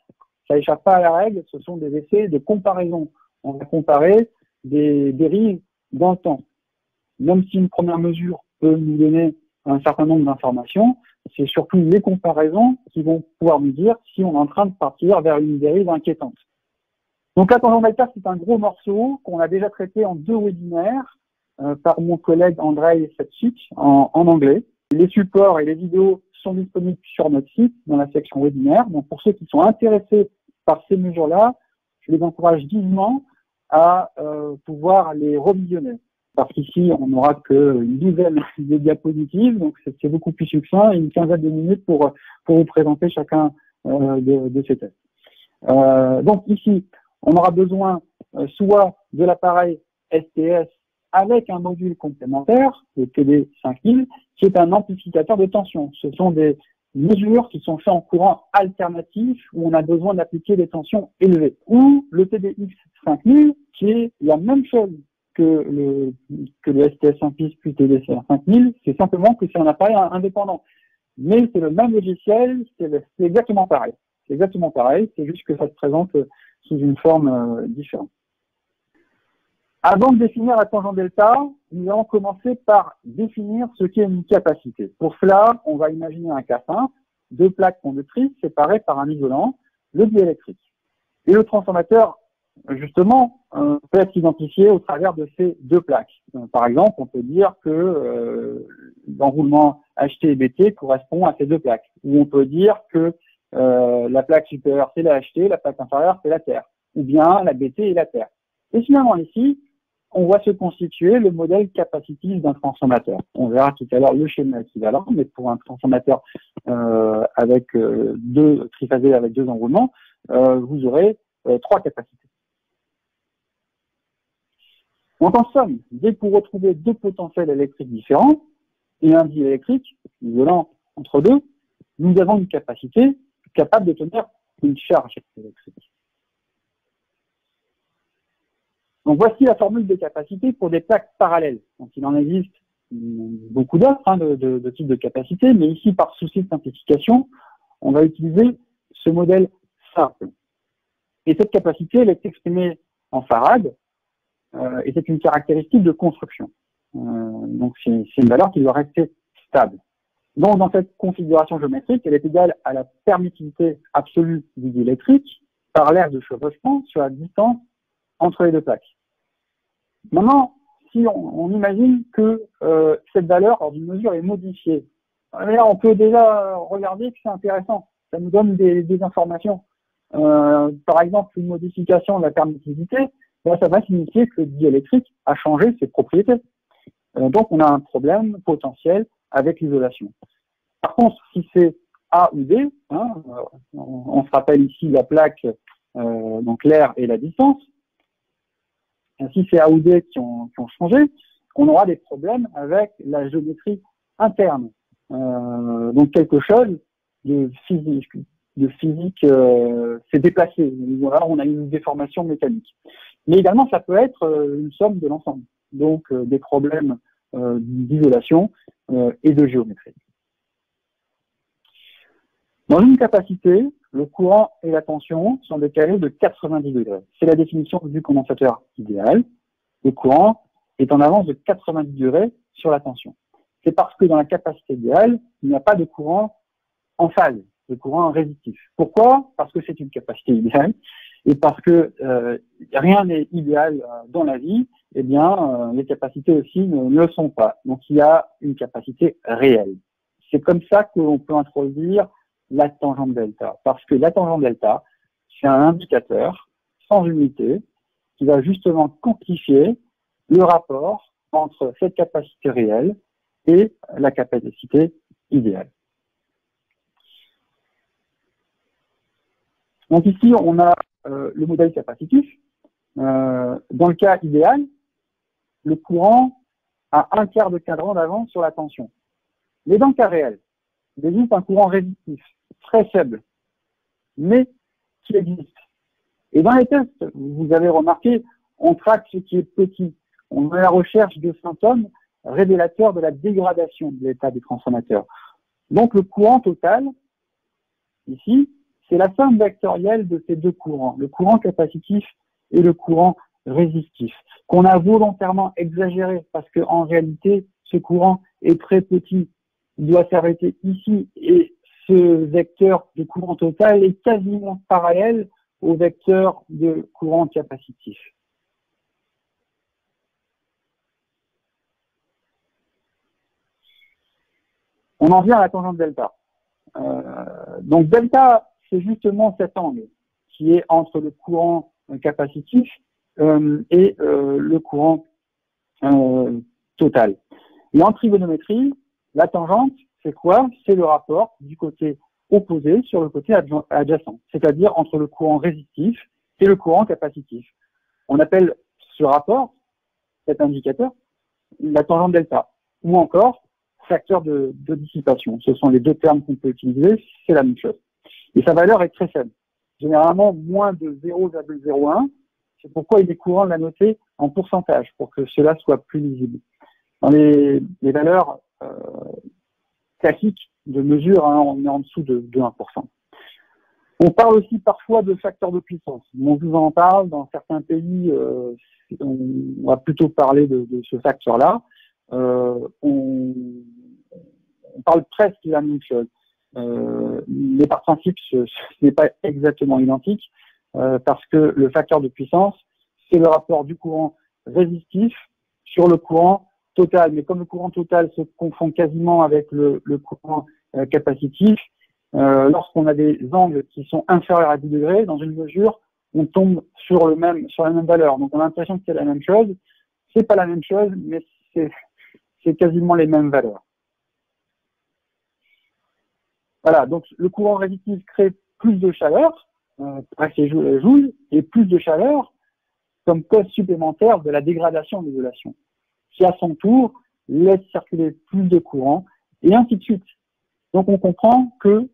S1: ça échappe pas à la règle, ce sont des essais de comparaison. On va comparer des dérives dans le temps. Même si une première mesure peut nous donner un certain nombre d'informations, c'est surtout les comparaisons qui vont pouvoir nous dire si on est en train de partir vers une dérive inquiétante. Donc la tangente delta, c'est un gros morceau qu'on a déjà traité en 2 webinaires par mon collègue Andrei Setchik en anglais. Les supports et les vidéos sont disponibles sur notre site dans la section webinaire. Donc pour ceux qui sont intéressés par ces mesures-là, je les encourage vivement à pouvoir les revisionner. Parce qu'ici, on n'aura qu'une dizaine de diapositives, donc c'est beaucoup plus succinct, et une quinzaine de minutes pour vous présenter chacun de ces tests. Donc ici, on aura besoin soit de l'appareil STS avec un module complémentaire, le TD5000, qui est un amplificateur de tension. Ce sont des mesures qui sont faites en courant alternatif où on a besoin d'appliquer des tensions élevées. Ou le TDX5000, qui est la même chose que le STS1PIS puis TD5000, c'est simplement que c'est un appareil indépendant. Mais c'est le même logiciel, c'est exactement pareil. C'est exactement pareil, c'est juste que ça se présente sous une forme différente. Avant de définir la tangente delta, nous allons commencer par définir ce qu'est une capacité. Pour cela, on va imaginer un cas simple, 2 plaques conductrices séparées par un isolant, le diélectrique. Et le transformateur justement, peut être identifié au travers de ces deux plaques. Par exemple, on peut dire que l'enroulement HT et BT correspond à ces deux plaques. Ou on peut dire que la plaque supérieure, c'est la HT, la plaque inférieure, c'est la terre. Ou bien la BT et la terre. Et finalement, ici, on voit se constituer le modèle capacitif d'un transformateur. On verra tout à l'heure le schéma équivalent, mais pour un transformateur avec deux triphasés avec deux enroulements, vous aurez trois capacités. Donc en somme, dès que vous retrouvez deux potentiels électriques différents et un diélectrique isolant entre deux, nous avons une capacité capable de tenir une charge électrique. Donc voici la formule de capacité pour des plaques parallèles. Donc il en existe beaucoup d'autres de types de capacité, mais ici, par souci de simplification, on va utiliser ce modèle simple. Et cette capacité, elle est exprimée en farad, et c'est une caractéristique de construction. Donc c'est une valeur qui doit rester stable. Donc dans cette configuration géométrique, elle est égale à la permittivité absolue du diélectrique par l'aire de chevauchement sur la distance entre les deux plaques. Maintenant, si on imagine que cette valeur lors d'une mesure est modifiée, là on peut déjà regarder que c'est intéressant. Ça nous donne des informations. Par exemple, une modification de la permittivité, là, ça va signifier que le diélectrique a changé ses propriétés. Donc on a un problème potentiel avec l'isolation. Par contre, si c'est A ou D, on se rappelle ici la plaque, donc l'aire et la distance. Si c'est A ou D qui ont changé, on aura des problèmes avec la géométrie interne. Donc quelque chose de physique s'est déplacé. Voilà, on a une déformation mécanique. Mais également, ça peut être une somme de l'ensemble. Donc des problèmes d'isolation et de géométrie. Dans une capacité, le courant et la tension sont décalés de 90 degrés. C'est la définition du condensateur idéal. Le courant est en avance de 90 degrés sur la tension. C'est parce que dans la capacité idéale, il n'y a pas de courant en phase, de courant résistif. Pourquoi? Parce que c'est une capacité idéale et parce que rien n'est idéal dans la vie, eh bien, les capacités aussi ne le sont pas. Donc, il y a une capacité réelle. C'est comme ça qu'on peut introduire la tangente delta. Parce que la tangente delta, c'est un indicateur sans unité qui va justement quantifier le rapport entre cette capacité réelle et la capacité idéale. Donc ici, on a le modèle capacitif. Dans le cas idéal, le courant a un quart de cadran d'avance sur la tension. Mais dans le cas réel, il existe un courant résistif, très faible, mais qui existe. Et dans les tests, vous avez remarqué, on traque ce qui est petit. On est à la recherche de symptômes révélateurs de la dégradation de l'état des transformateurs. Donc le courant total, ici, c'est la somme vectorielle de ces deux courants, le courant capacitif et le courant résistif, qu'on a volontairement exagéré parce qu'en réalité, ce courant est très petit. Il doit s'arrêter ici et ce vecteur de courant total est quasiment parallèle au vecteur de courant capacitif. On en vient à la tangente delta. Donc delta, c'est justement cet angle qui est entre le courant capacitif et le courant total. Et en trigonométrie, la tangente, c'est quoi? C'est le rapport du côté opposé sur le côté adjacent, c'est-à-dire entre le courant résistif et le courant capacitif. On appelle ce rapport, cet indicateur, la tangente delta, ou encore facteur de dissipation. Ce sont les deux termes qu'on peut utiliser, c'est la même chose. Et sa valeur est très faible, généralement moins de 0,01. C'est pourquoi il est courant de la noter en pourcentage, pour que cela soit plus lisible. Dans les valeurs classiques de mesure, on est en dessous de 1%. On parle aussi parfois de facteur de puissance. On vous en parle, dans certains pays, on va plutôt parler de ce facteur-là. On parle presque de la même chose. Mais par principe, ce n'est pas exactement identique. parce que le facteur de puissance, c'est le rapport du courant résistif sur le courant total. Mais comme le courant total se confond quasiment avec le courant capacitif, lorsqu'on a des angles qui sont inférieurs à 10 degrés, dans une mesure, on tombe sur la même valeur. Donc on a l'impression que c'est la même chose. C'est pas la même chose, mais c'est quasiment les mêmes valeurs. Voilà, donc le courant résistif crée plus de chaleur, presque les joules, et plus de chaleur comme cause supplémentaire de la dégradation de l'isolation, qui à son tour laisse circuler plus de courant, et ainsi de suite. Donc on comprend que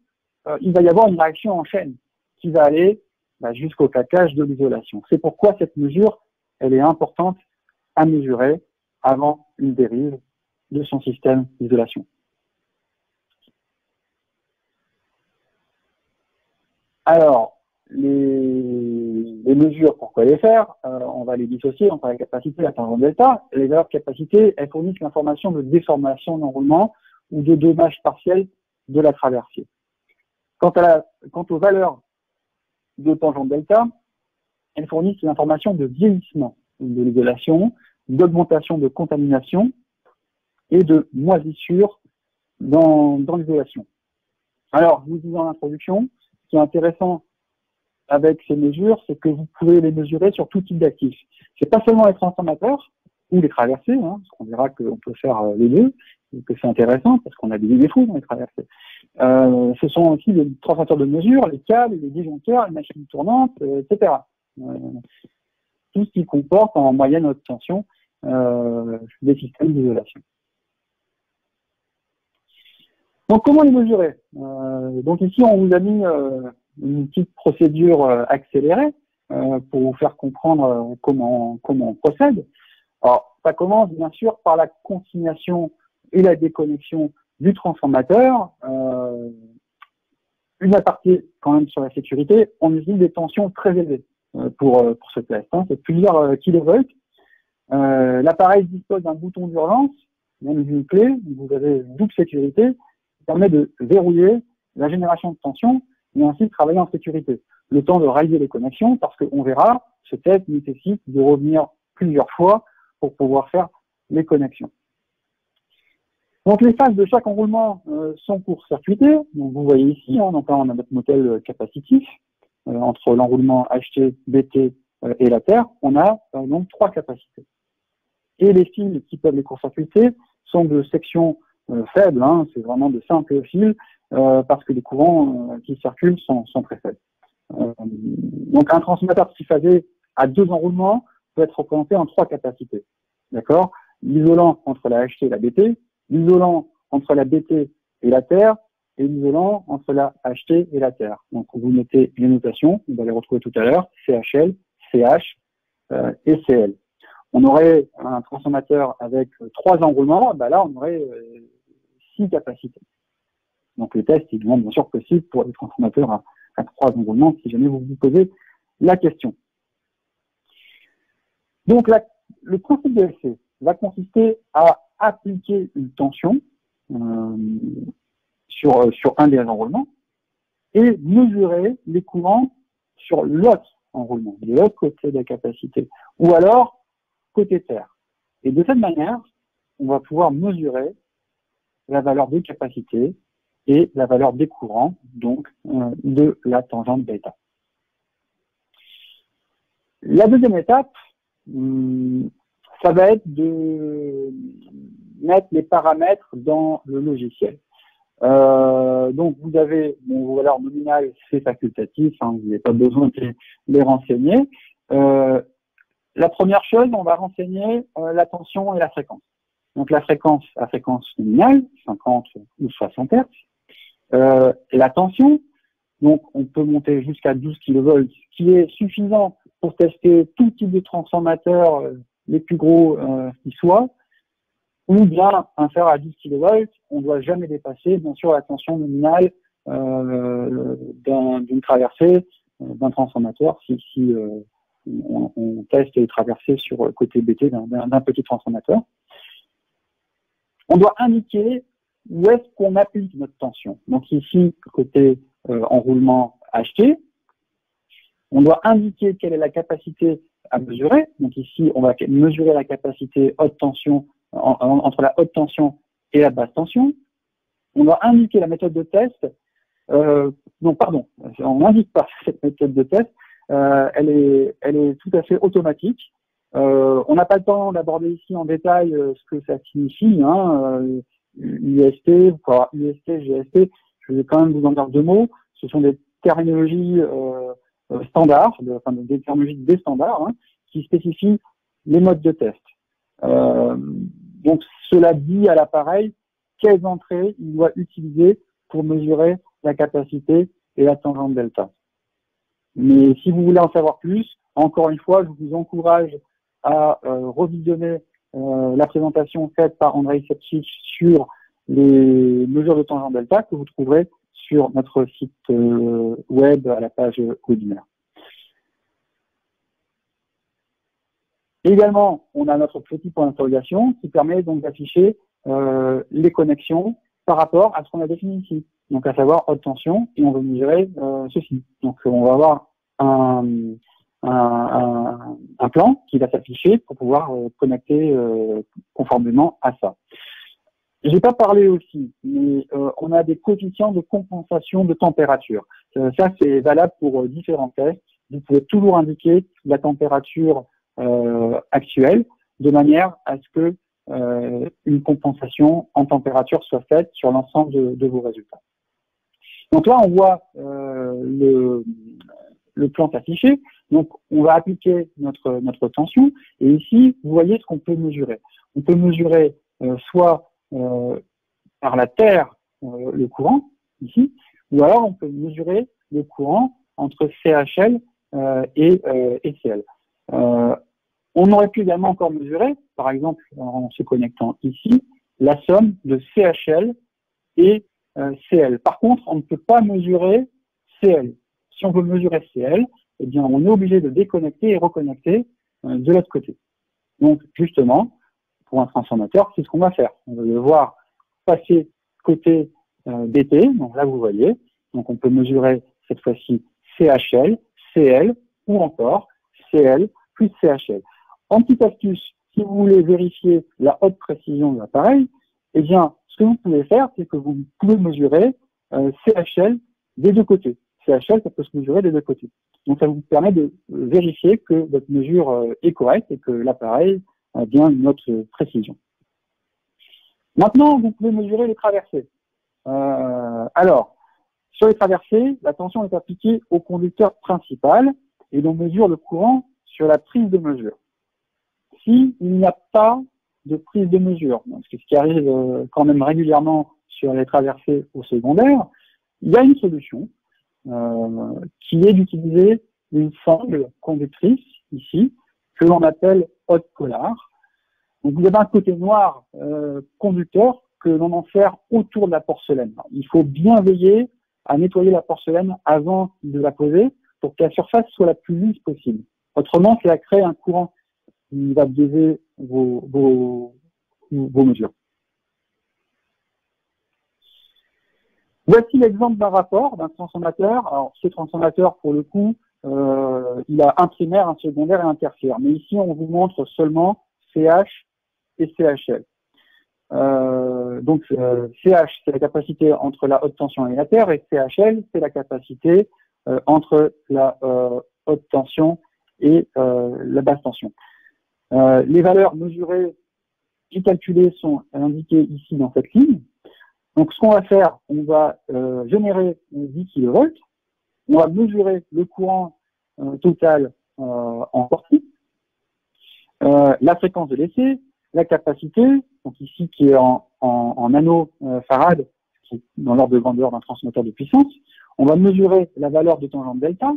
S1: il va y avoir une réaction en chaîne qui va aller jusqu'au claquage de l'isolation. C'est pourquoi cette mesure, elle est importante à mesurer avant une dérive de son système d'isolation. Alors, les mesures, pourquoi les faire? On va les dissocier entre la capacité et la tangente delta. Les valeurs de capacité, elles fournissent l'information de déformation d'enroulement ou de dommage partiel de la traversée. Quant aux valeurs de tangente delta, elles fournissent l'information de vieillissement de l'isolation, d'augmentation de contamination et de moisissure dans l'isolation. Alors, je vous disais en introduction, ce qui est intéressant avec ces mesures, c'est que vous pouvez les mesurer sur tout type d'actifs. C'est pas seulement les transformateurs ou les traversées, parce qu'on verra qu'on peut faire les deux, et que c'est intéressant parce qu'on a des défauts dans les traversées. Ce sont aussi les transformateurs de mesure, les câbles, les disjoncteurs, les machines tournantes, etc. Tout ce qui comporte en moyenne haute tension des systèmes d'isolation. Donc comment les mesurer? Donc ici on vous a mis une petite procédure accélérée pour vous faire comprendre comment on procède. Alors ça commence bien sûr par la consignation et la déconnexion du transformateur. Une aparté quand même sur la sécurité, on utilise des tensions très élevées pour ce test. C'est plusieurs kilovolts. L'appareil dispose d'un bouton d'urgence, même d'une clé, vous avez une double sécurité, qui permet de verrouiller la génération de tension et ainsi de travailler en sécurité. Le temps de réaliser les connexions, parce qu'on verra, ce test nécessite de revenir plusieurs fois pour pouvoir faire les connexions. Donc les phases de chaque enroulement sont court-circuitées. Donc vous voyez ici, donc là, on a notre modèle capacitif. Entre l'enroulement HT, BT et la Terre, on a donc 3 capacités. Et les fils qui peuvent les court-circuiter sont de section faible, c'est vraiment de simples fils, parce que les courants qui circulent sont très faibles. Donc un transformateur triphasé à 2 enroulements peut être représenté en 3 capacités. D'accord? L'isolant entre la HT et la BT, l'isolant entre la BT et la Terre, et l'isolant entre la HT et la Terre. Donc vous notez les notations, on va les retrouver tout à l'heure, CHL, CH et CL. On aurait un transformateur avec 3 enroulements, là on aurait 6 capacités. Donc le test est bien sûr possible pour les transformateurs à 3 enroulements, si jamais vous vous posez la question. Donc le principe de LC va consister à appliquer une tension sur un des enroulements et mesurer les courants sur l'autre enroulement, de l'autre côté de la capacité, ou alors côté terre. Et de cette manière, on va pouvoir mesurer la valeur des capacités et la valeur des courants, donc de la tangente bêta. La deuxième étape, ça va être de mettre les paramètres dans le logiciel. Donc vous avez vos valeurs nominales, c'est facultatif, vous n'avez pas besoin de les renseigner. La première chose, on va renseigner la tension et la fréquence. Donc la fréquence nominale, 50 ou 60 Hz. Et la tension, donc on peut monter jusqu'à 12 kV, qui est suffisant pour tester tout type de transformateurs, les plus gros qui soient, ou bien inférieur à 10 kV, on ne doit jamais dépasser, bien sûr, la tension nominale d'une traversée, d'un transformateur, si on teste les traversées sur le côté BT d'un petit transformateur. On doit indiquer où est-ce qu'on applique notre tension. Donc ici, côté enroulement HT, On doit indiquer quelle est la capacité à mesurer. Donc ici, on va mesurer la capacité haute tension entre la haute tension et la basse tension. On doit indiquer la méthode de test. Non, pardon, on n'indique pas cette méthode de test. Elle est tout à fait automatique. On n'a pas le temps d'aborder ici en détail ce que ça signifie, UST, UST, GST. Je vais quand même vous en dire deux mots. Ce sont des terminologies standards, des terminologies des standards, qui spécifient les modes de test. Donc, cela dit à l'appareil quelles entrées il doit utiliser pour mesurer la capacité et la tangente delta. Mais si vous voulez en savoir plus, encore une fois, je vous encourage à revisionner la présentation faite par Andrei Ševčík sur les mesures de tangente delta que vous trouverez sur notre site web à la page webinaire. Également, on a notre petit point d'interrogation qui permet donc d'afficher les connexions par rapport à ce qu'on a défini ici. Donc, à savoir haute tension, et on veut mesurer ceci. Donc, on va avoir un plan qui va s'afficher pour pouvoir connecter conformément à ça. Je n'ai pas parlé aussi, mais on a des coefficients de compensation de température. Ça, c'est valable pour différents tests. Vous pouvez toujours indiquer la température actuelle de manière à ce que une compensation en température soit faite sur l'ensemble de vos résultats. Donc là, on voit le plan s'afficher. Donc, on va appliquer notre tension. Et ici, vous voyez ce qu'on peut mesurer. On peut mesurer soit par la terre le courant, ici, ou alors on peut mesurer le courant entre CHL et CL. On aurait pu également encore mesurer, par exemple, en se connectant ici, la somme de CHL et CL. Par contre, on ne peut pas mesurer CL. Si on veut mesurer CL, eh bien, on est obligé de déconnecter et reconnecter de l'autre côté. Donc, justement, pour un transformateur, c'est ce qu'on va faire. On va devoir passer côté DT. Donc là, vous voyez. Donc, on peut mesurer cette fois-ci CHL, CL ou encore CL plus CHL. En petite astuce, si vous voulez vérifier la haute précision de l'appareil, eh bien, ce que vous pouvez faire, c'est que vous pouvez mesurer CHL des deux côtés. CHL, ça peut se mesurer des deux côtés. Donc, ça vous permet de vérifier que votre mesure est correcte et que l'appareil a bien une haute précision. Maintenant, vous pouvez mesurer les traversées. Alors, sur les traversées, la tension est appliquée au conducteur principal et l'on mesure le courant sur la prise de mesure. S'il n'y a pas de prise de mesure, ce qui arrive quand même régulièrement sur les traversées au secondaire, il y a une solution qui est d'utiliser une sangle conductrice, ici, que l'on appelle haute polar. Donc, vous avez un côté noir conducteur que l'on enserre autour de la porcelaine. Il faut bien veiller à nettoyer la porcelaine avant de la poser pour que la surface soit la plus lisse possible. Autrement, cela crée un courant qui va biaiser vos mesures. Voici l'exemple d'un rapport d'un transformateur. Alors, ce transformateur, pour le coup, il a un primaire, un secondaire et un tertiaire. Mais ici, on vous montre seulement CH et CHL. Donc, CH, c'est la capacité entre la haute tension et la terre, et CHL, c'est la capacité entre la haute tension et la basse tension. Les valeurs mesurées et calculées sont indiquées ici dans cette ligne. Donc, ce qu'on va faire, on va générer 10 kV. On va mesurer le courant total en sortie, la fréquence de l'essai, la capacité, donc ici qui est en nanofarad, qui est dans l'ordre de grandeur d'un transformateur de puissance. On va mesurer la valeur de tangente delta,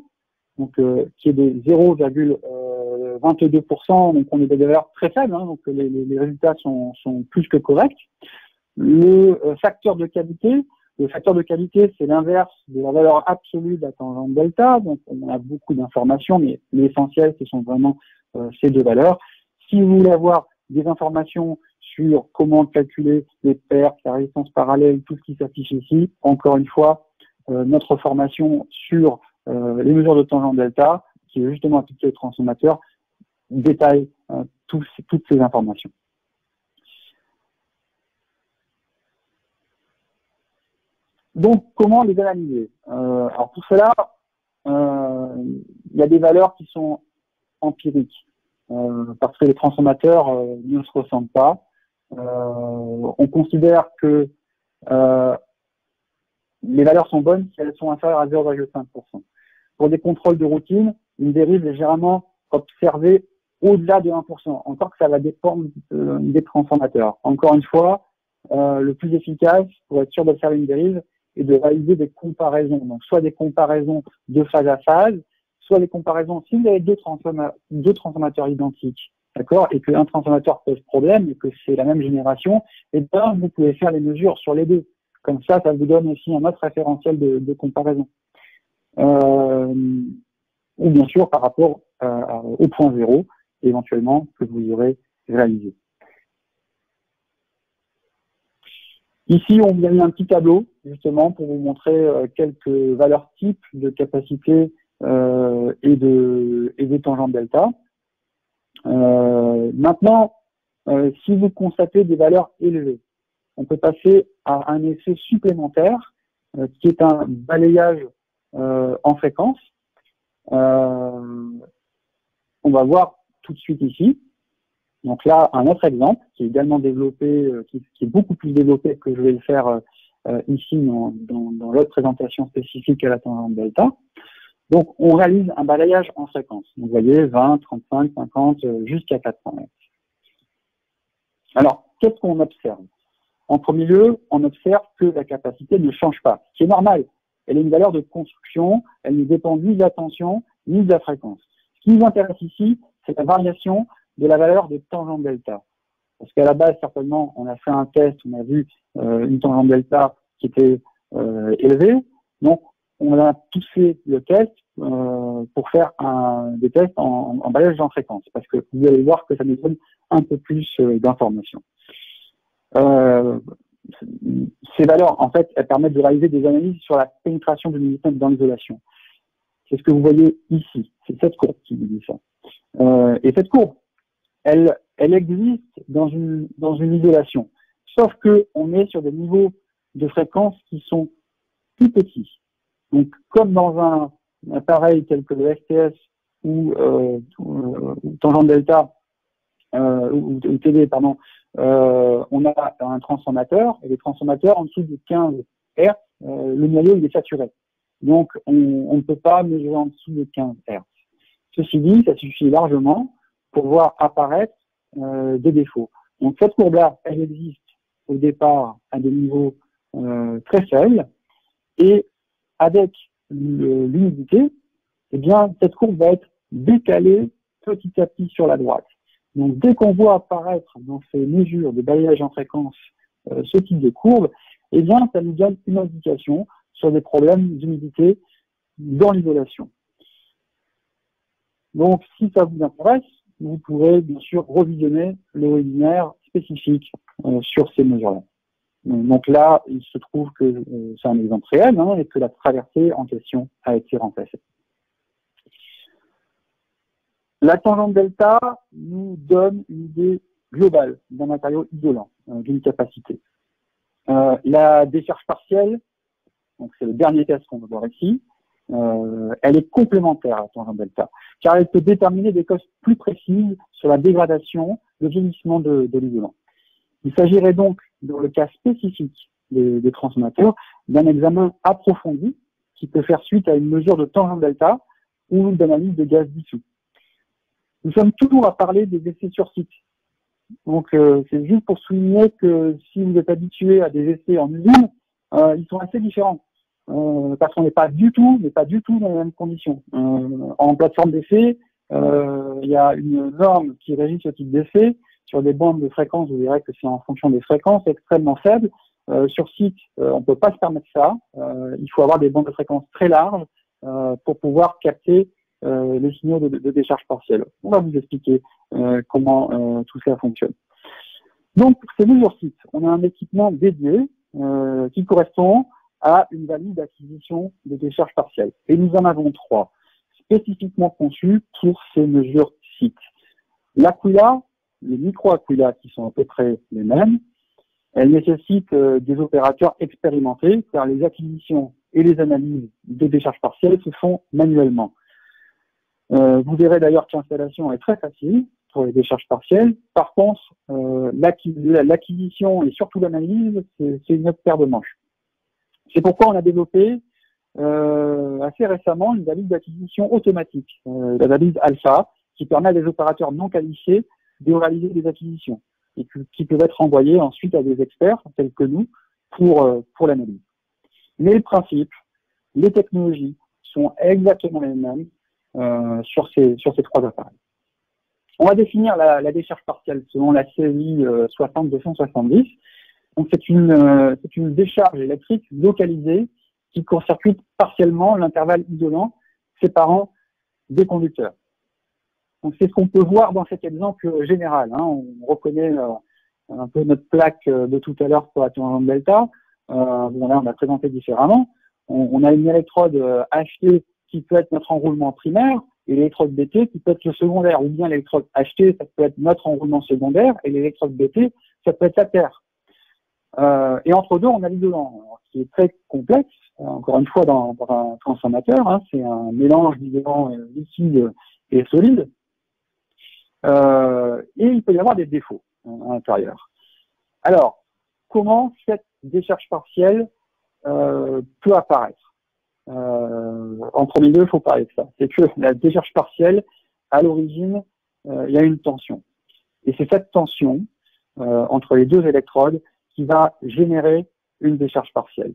S1: donc qui est de 0,22%, donc on est des valeurs très faibles, donc les résultats sont plus que corrects. Le facteur de qualité, c'est l'inverse de la valeur absolue de la tangente delta, donc on a beaucoup d'informations, mais l'essentiel, ce sont vraiment ces deux valeurs. Si vous voulez avoir des informations sur comment calculer les pertes, la résistance parallèle, tout ce qui s'affiche ici, encore une fois, notre formation sur les mesures de tangente delta, qui est justement appliquée au transformateur, détaille toutes ces informations. Donc, comment les analyser? Alors pour cela, il y a des valeurs qui sont empiriques, parce que les transformateurs ne se ressemblent pas. On considère que les valeurs sont bonnes si elles sont inférieures à 0,5%. Pour des contrôles de routine, une dérive est généralement observée au-delà de 1%, encore que ça va dépendre des transformateurs. Encore une fois, le plus efficace pour être sûr d'observer une dérive est de réaliser des comparaisons. Donc, soit des comparaisons de phase à phase, soit des comparaisons, si vous avez deux transformateurs identiques, d'accord, et qu'un transformateur pose problème, et que c'est la même génération, et bien, vous pouvez faire les mesures sur les deux. Comme ça vous donne aussi un autre référentiel de comparaison. Ou bien sûr, par rapport au point zéro, éventuellement, que vous aurez réalisé. Ici, on vous a mis un petit tableau, justement, pour vous montrer quelques valeurs types de capacité et de tangente delta. Maintenant, si vous constatez des valeurs élevées, on peut passer à un essai supplémentaire, qui est un balayage en fréquence. On va voir tout de suite ici. Donc là, un autre exemple qui est également développé, qui est beaucoup plus développé que je vais le faire ici dans l'autre présentation spécifique à la tangente delta. Donc, on réalise un balayage en fréquence. Vous voyez, 20, 35, 50, jusqu'à 400 Hz. Alors, qu'est-ce qu'on observe? En premier lieu, on observe que la capacité ne change pas, ce qui est normal. Elle est une valeur de construction, elle ne dépend ni de la tension, ni de la fréquence. Ce qui nous intéresse ici, c'est la variation de la valeur de tangente delta. Parce qu'à la base, certainement, on a fait un test, on a vu une tangente delta qui était élevée. Donc, on a poussé le test pour faire des tests en balayage en fréquence. Parce que vous allez voir que ça nous donne un peu plus d'informations. Ces valeurs, en fait, elles permettent de réaliser des analyses sur la pénétration de l'unité dans l'isolation. C'est ce que vous voyez ici. C'est cette courbe qui nous dit ça. Et cette courbe, elle existe dans une isolation. Sauf que on est sur des niveaux de fréquence qui sont plus petits. Donc, comme dans un appareil tel que le STS ou tangente delta, ou TD, pardon, on a un transformateur, et les transformateurs en dessous de 15 Hz, le noyau il est saturé. Donc, on ne peut pas mesurer en dessous de 15 Hz. Ceci dit, ça suffit largement pour voir apparaître des défauts. Donc, cette courbe-là, elle existe au départ à des niveaux très faibles, et avec l'humidité, eh bien, cette courbe va être décalée petit à petit sur la droite. Donc, dès qu'on voit apparaître dans ces mesures de balayage en fréquence ce type de courbe, eh bien, ça nous donne une indication sur des problèmes d'humidité dans l'isolation. Donc, si ça vous intéresse, vous pourrez bien sûr revisionner le webinaire spécifique sur ces mesures-là. Donc là, il se trouve que c'est un exemple réel, hein, et que la traversée en question a été remplacée. La tangente delta nous donne une idée globale d'un matériau isolant, d'une capacité. La décharge partielle, donc c'est le dernier test qu'on va voir ici, elle est complémentaire à la tangente delta, car elle peut déterminer des causes plus précises sur la dégradation, le vieillissement de l'isolant. Il s'agirait donc, dans le cas spécifique des transformateurs, d'un examen approfondi qui peut faire suite à une mesure de tangente delta ou d'analyse de gaz dissous. Nous sommes toujours à parler des essais sur site. Donc, c'est juste pour souligner que si vous êtes habitué à des essais en usine, ils sont assez différents. Parce qu'on n'est pas du tout dans les mêmes conditions. En plateforme d'essai, il y a une norme qui régit ce type d'essai. Sur des bandes de fréquences, vous verrez que c'est en fonction des fréquences extrêmement faibles. Sur site, on ne peut pas se permettre ça. Il faut avoir des bandes de fréquences très larges pour pouvoir capter les signaux de décharge partielle. On va vous expliquer comment tout ça fonctionne. Donc, pour ces mesures site, on a un équipement dédié qui correspond a une valide d'acquisition de décharge partielle. Et nous en avons 3, spécifiquement conçus pour ces mesures sites. L'Aquila, les micro-Aquila qui sont à peu près les mêmes, elles nécessitent des opérateurs expérimentés car les acquisitions et les analyses de décharge partielle se font manuellement. Vous verrez d'ailleurs que l'installation est très facile pour les décharges partielles. Par contre, l'acquisition et surtout l'analyse, c'est une autre paire de manches. C'est pourquoi on a développé assez récemment une valide d'acquisition automatique, la valide alpha, qui permet à des opérateurs non qualifiés de réaliser des acquisitions et qui peuvent être envoyés ensuite à des experts tels que nous pour l'analyse. Mais le principe, les technologies sont exactement les mêmes sur ces 3 appareils. On va définir la décharge partielle selon la série 60-270. Donc c'est une décharge électrique localisée qui court-circuite partiellement l'intervalle isolant séparant des conducteurs. Donc c'est ce qu'on peut voir dans cet exemple général. On reconnaît un peu notre plaque de tout à l'heure pour la tangente delta. Bon là on a présenté différemment. On a une électrode HT qui peut être notre enroulement primaire et l'électrode BT qui peut être le secondaire, ou bien l'électrode HT ça peut être notre enroulement secondaire et l'électrode BT ça peut être la terre. Et entre deux on a l'isolant qui est très complexe. Encore une fois dans un transformateur, c'est un mélange d'isolant liquide et solide. Et il peut y avoir des défauts à l'intérieur. Alors, comment cette décharge partielle peut apparaître en premier lieu, il faut parler de ça. C'est que la décharge partielle, à l'origine, il y a une tension. Et c'est cette tension entre les 2 électrodes qui va générer une décharge partielle.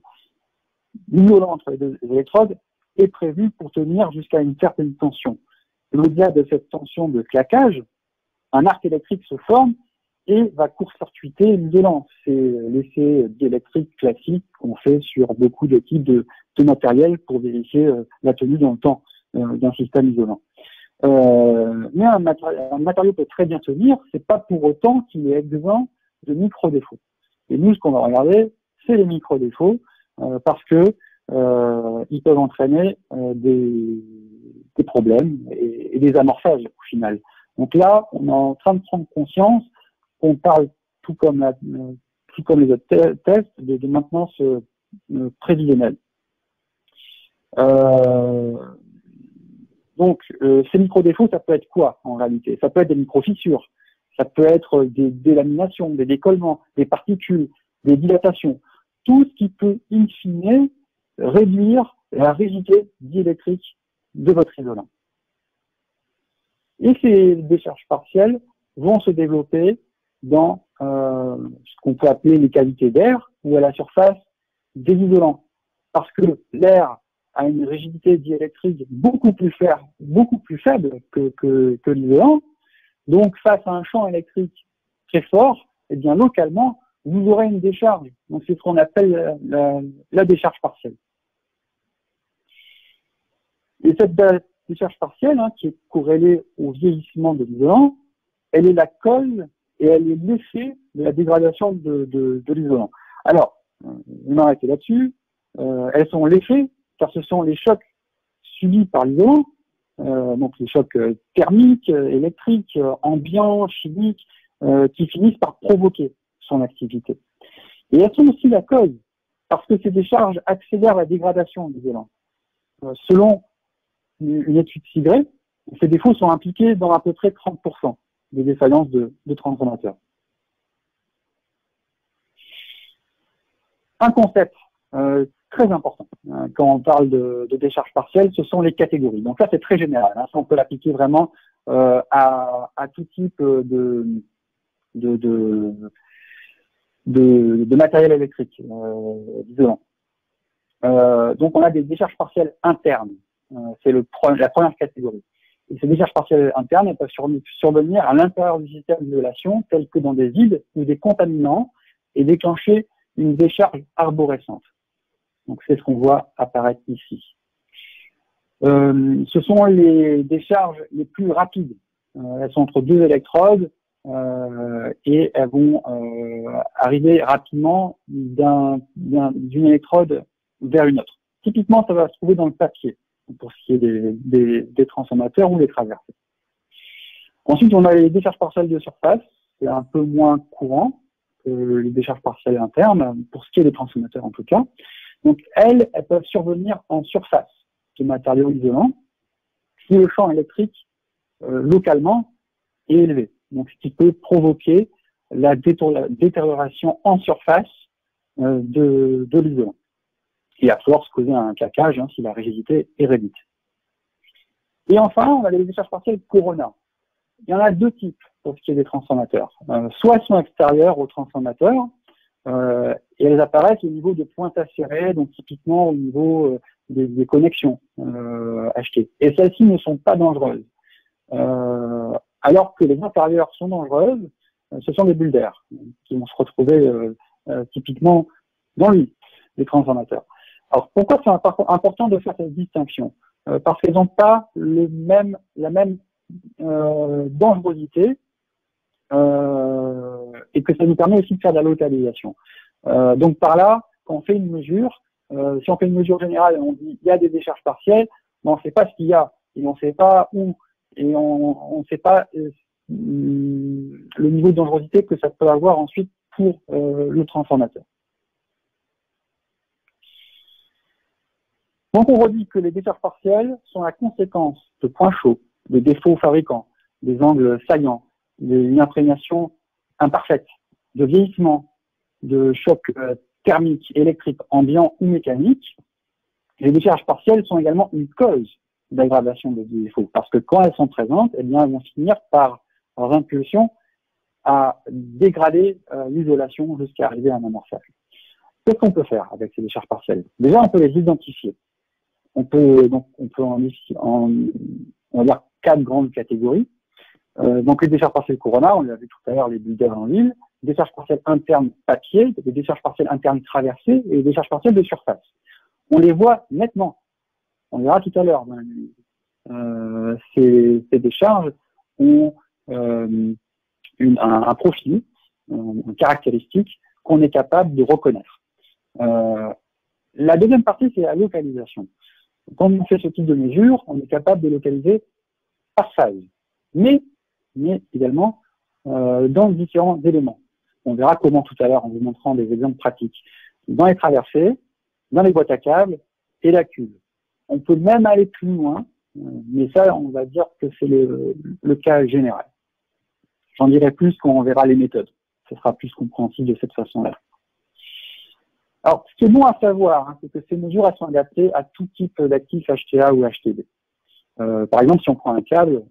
S1: L'isolant entre les 2 électrodes est prévu pour tenir jusqu'à une certaine tension. Au-delà de cette tension de claquage, un arc électrique se forme et va court-circuiter l'isolant. C'est l'essai diélectrique classique qu'on fait sur beaucoup de types de matériel pour vérifier la tenue dans le temps d'un système isolant. Mais un matériau peut très bien tenir, c'est pas pour autant qu'il est exempt de micro-défauts. Et nous, ce qu'on va regarder, c'est les micro-défauts, parce que ils peuvent entraîner des problèmes et des amorçages au final. Donc là, on est en train de prendre conscience qu'on parle, tout comme les autres tests, de maintenance prévisionnelle. Donc, ces micro-défauts, ça peut être quoi en réalité? Ça peut être des micro-fissures, ça peut être des délaminations, des décollements, des particules, des dilatations. Tout ce qui peut, in fine, réduire la rigidité diélectrique de votre isolant. Et ces décharges partielles vont se développer dans ce qu'on peut appeler les cavités d'air ou à la surface des isolants. Parce que l'air a une rigidité diélectrique beaucoup plus faible que l'isolant. Donc, face à un champ électrique très fort, eh bien, localement, vous aurez une décharge. Donc, c'est ce qu'on appelle la décharge partielle. Et cette décharge partielle, qui est corrélée au vieillissement de l'isolant, elle est la cause et elle est l'effet de la dégradation de l'isolant. Alors, on va arrêter là-dessus. Elles sont l'effet, car ce sont les chocs subis par l'isolant, donc les chocs thermiques, électriques, ambiants, chimiques, qui finissent par provoquer son activité. Et elles sont aussi la cause, parce que ces décharges accélèrent la dégradation de l'isolant. Selon une étude CIGRE, ces défauts sont impliqués dans à peu près 30% des défaillances de transformateurs. Un concept très important quand on parle de décharge partielle, ce sont les catégories. Donc là, c'est très général. Ça, on peut l'appliquer vraiment à tout type de matériel électrique, d'isolant. Donc on a des décharges partielles internes. C'est la première catégorie. Et ces décharges partielles internes, elles peuvent survenir à l'intérieur du système d'isolation, tels que dans des vides ou des contaminants, et déclencher une décharge arborescente. Donc c'est ce qu'on voit apparaître ici. Ce sont les décharges les plus rapides. Elles sont entre 2 électrodes et elles vont arriver rapidement d'une électrode vers une autre. Typiquement, ça va se trouver dans le papier, pour ce qui est des transformateurs ou des traversées. Ensuite, on a les décharges partielles de surface. C'est un peu moins courant que les décharges partielles internes, pour ce qui est des transformateurs en tout cas. Donc, elles peuvent survenir en surface de matériaux isolants si le champ électrique localement est élevé. Donc, ce qui peut provoquer la détérioration en surface de l'isolant. Et à force causer un claquage si la rigidité est réduite. Et enfin, on a les décharges partielles Corona. Il y en a deux types pour ce qui est des transformateurs. Soit elles sont extérieures au transformateur, et elles apparaissent au niveau de pointes acérées, donc typiquement au niveau des connexions achetées. Et celles-ci ne sont pas dangereuses. Alors que les intérieures sont dangereuses, ce sont des bulles d'air qui vont se retrouver typiquement dans lui, les transformateurs. Alors pourquoi c'est important de faire cette distinction? Parce qu'elles n'ont pas la même dangerosité et que ça nous permet aussi de faire de la localisation. Donc par là, quand on fait une mesure, si on fait une mesure générale et on dit il y a des décharges partielles, mais on ne sait pas ce qu'il y a et on ne sait pas où et on ne sait pas le niveau de dangerosité que ça peut avoir ensuite pour le transformateur. Donc on redit que les décharges partielles sont la conséquence de points chauds, de défauts fabricants, des angles saillants, d'une imprégnation imparfaite, de vieillissement, de chocs thermiques, électriques, ambiants ou mécaniques. Les décharges partielles sont également une cause d'aggravation des défauts, parce que quand elles sont présentes, eh bien, elles vont finir par leur impulsion à dégrader l'isolation jusqu'à arriver à un amorçage. Qu'est-ce qu'on peut faire avec ces décharges partielles? Déjà, on peut les identifier. On peut on va dire 4 grandes catégories. Donc les décharges partielles Corona, on l'a vu tout à l'heure, les bulles d'air en l'huile, des décharges partielles internes papier, des décharges partielles internes traversées et des décharges partielles de surface. On les voit nettement. On verra tout à l'heure. Ces décharges ont un profil, une caractéristique qu'on est capable de reconnaître. La deuxième partie, c'est la localisation. Quand on fait ce type de mesure, on est capable de localiser par phase, mais également dans différents éléments. On verra comment tout à l'heure en vous montrant des exemples pratiques. Dans les traversées, dans les boîtes à câbles et la cuve. On peut même aller plus loin, mais ça, on va dire que c'est le cas général. J'en dirai plus quand on verra les méthodes. Ce sera plus compréhensible de cette façon-là. Alors, ce qui est bon à savoir, c'est que ces mesures elles sont adaptées à tout type d'actifs HTA ou HTB. Par exemple, si on prend un câble,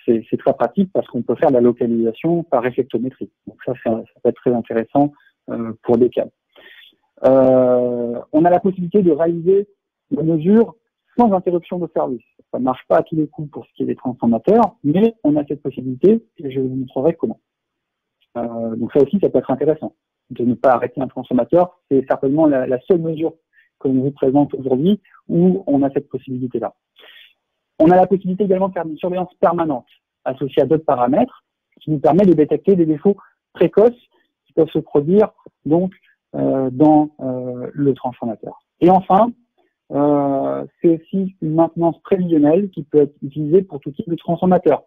S1: c'est très pratique parce qu'on peut faire de la localisation par réflectométrie. Donc ça peut être très intéressant pour des câbles. On a la possibilité de réaliser la mesure sans interruption de service. Ça ne marche pas à tous les coups pour ce qui est des transformateurs, mais on a cette possibilité et je vous montrerai comment. Donc ça aussi, ça peut être intéressant de ne pas arrêter un transformateur. C'est certainement la seule mesure que l'on vous présente aujourd'hui où on a cette possibilité-là. On a la possibilité également de faire une surveillance permanente associée à d'autres paramètres qui nous permet de détecter des défauts précoces qui peuvent se produire donc dans le transformateur. Et enfin, c'est aussi une maintenance prévisionnelle qui peut être utilisée pour tout type de transformateur.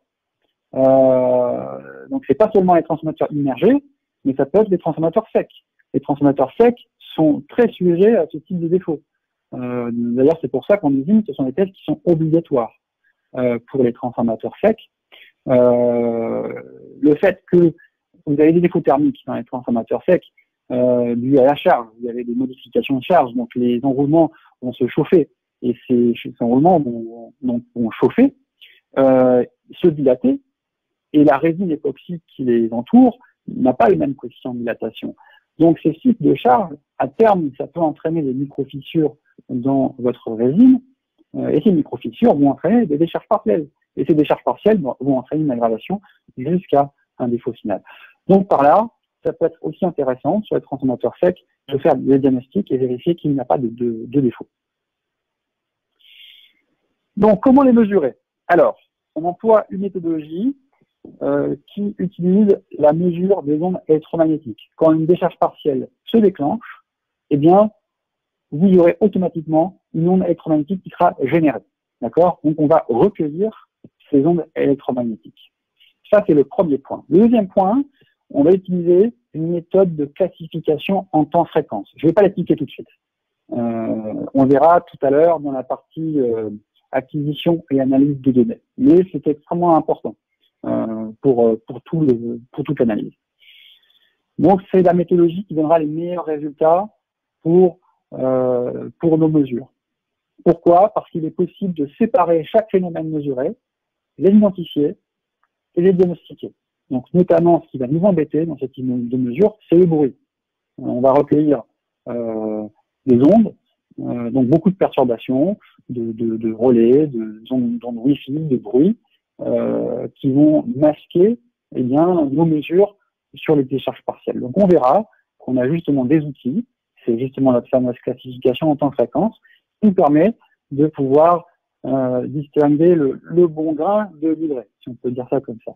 S1: Donc c'est pas seulement les transformateurs immergés, mais ça peut être des transformateurs secs. Les transformateurs secs sont très sujets à ce type de défauts. D'ailleurs, c'est pour ça qu'en usine, ce sont des tests qui sont obligatoires pour les transformateurs secs. Le fait que vous avez des défauts thermiques dans les transformateurs secs, dû à la charge, vous avez des modifications de charge, donc les enroulements vont se chauffer, et ces enroulements vont chauffer, se dilater, et la résine époxyde qui les entoure n'a pas le même coefficient de dilatation. Donc ces cycles de charge, à terme, ça peut entraîner des microfissures dans votre résine, et ces microfissures vont entraîner des décharges partielles. Et ces décharges partielles vont entraîner une aggravation jusqu'à un défaut final. Donc par là, ça peut être aussi intéressant sur les transformateurs secs de faire des diagnostics et vérifier qu'il n'y a pas de défaut. Donc comment les mesurer? Alors, on emploie une méthodologie qui utilise la mesure des ondes électromagnétiques. Quand une décharge partielle se déclenche, eh bien, vous y aurez automatiquement une onde électromagnétique qui sera générée. D'accord? Donc, on va recueillir ces ondes électromagnétiques. Ça, c'est le premier point. Le deuxième point, on va utiliser une méthode de classification en temps-fréquence. Je ne vais pas l'expliquer tout de suite. On verra tout à l'heure dans la partie acquisition et analyse de données. Mais c'est extrêmement important pour toute analyse. Donc, c'est la méthodologie qui donnera les meilleurs résultats pour nos mesures. Pourquoi? Parce qu'il est possible de séparer chaque phénomène mesuré, les identifier et les diagnostiquer. Donc, notamment, ce qui va nous embêter dans cette type de mesure, c'est le bruit. On va recueillir des ondes, donc beaucoup de perturbations, de relais, d'ondes Wi-Fi, de bruit, qui vont masquer nos mesures sur les décharges partielles. Donc, on verra qu'on a justement des outils, c'est justement notre fameuse classification en temps-fréquence, qui nous permet de pouvoir distinguer le bon grain de l'ivraie, si on peut dire ça comme ça.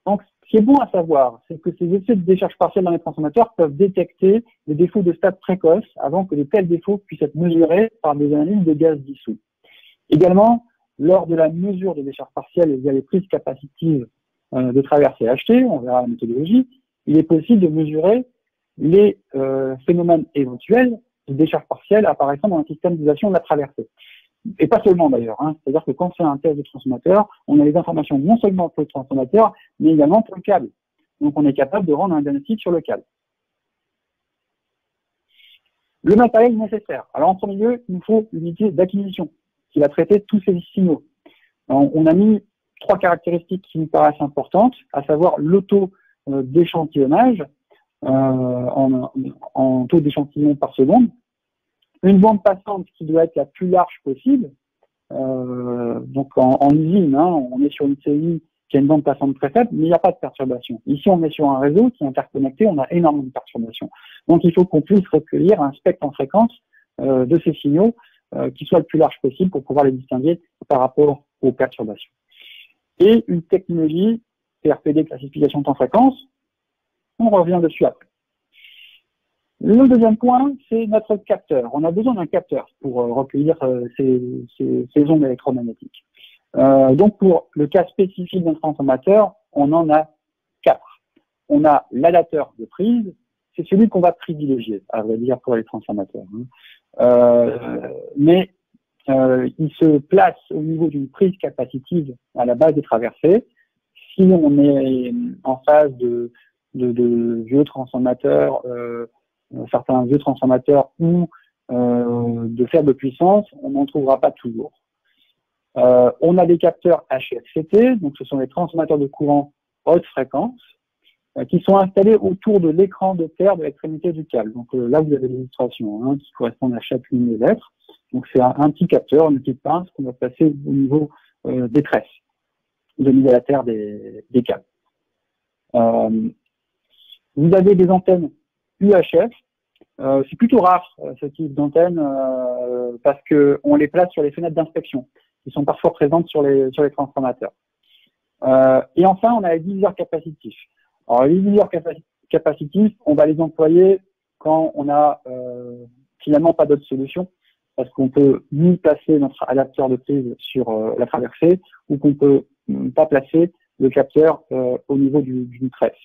S1: Donc, ce qui est bon à savoir, c'est que ces effets de décharge partielle dans les transformateurs peuvent détecter des défauts de stade précoce avant que de tels défauts puissent être mesurés par des analyses de gaz dissous. Également, lors de la mesure des décharges partielles via les prises capacitives de traversée HT, on verra la méthodologie, il est possible de mesurer les phénomènes éventuels de décharge partielle apparaissant dans un système d'isolation de la traversée. Et pas seulement d'ailleurs, c'est-à-dire que quand on fait un test de transformateur, on a les informations non seulement pour le transformateur, mais également pour le câble. Donc on est capable de rendre un diagnostic sur le câble. Le matériel nécessaire. Alors en premier lieu, il nous faut une unité d'acquisition qui va traiter tous ces signaux. Alors, on a mis 3 caractéristiques qui nous paraissent importantes, à savoir le taux d'échantillonnage en taux d'échantillon par seconde, une bande passante qui doit être la plus large possible. Donc en usine, on est sur une CI qui a une bande passante très faible, mais il n'y a pas de perturbation. Ici, on est sur un réseau qui est interconnecté, on a énormément de perturbations. Donc il faut qu'on puisse recueillir un spectre en fréquence de ces signaux qui soit le plus large possible pour pouvoir les distinguer par rapport aux perturbations. Et une technologie PRPD, classification temps-fréquence, on revient dessus après. Le deuxième point, c'est notre capteur. On a besoin d'un capteur pour recueillir ces ondes électromagnétiques. Donc, pour le cas spécifique d'un transformateur, on en a 4. On a l'adapteur de prise, c'est celui qu'on va privilégier, à vrai dire, pour les transformateurs. Mais il se place au niveau d'une prise capacitive à la base des traversées. Si on est en phase de vieux transformateurs, certains vieux transformateurs ou de faible puissance, on n'en trouvera pas toujours. On a des capteurs HFCT, donc ce sont les transformateurs de courant haute fréquence, qui sont installés autour de l'écran de terre de l'extrémité du câble. Donc là, vous avez l'illustration qui correspond à chacune des lettres. Donc c'est un petit capteur, une petite pince qu'on va placer au niveau des tresses, de mise à la terre des câbles. Vous avez des antennes UHF. C'est plutôt rare ce type d'antenne parce qu'on les place sur les fenêtres d'inspection qui sont parfois présentes sur les transformateurs. Et enfin, on a les diviseurs capacitifs. Alors les diviseurs capacitifs, on va les employer quand on a finalement pas d'autre solution, parce qu'on peut ni placer notre adapteur de prise sur la traversée ou qu'on peut pas placer le capteur au niveau d'une tresse.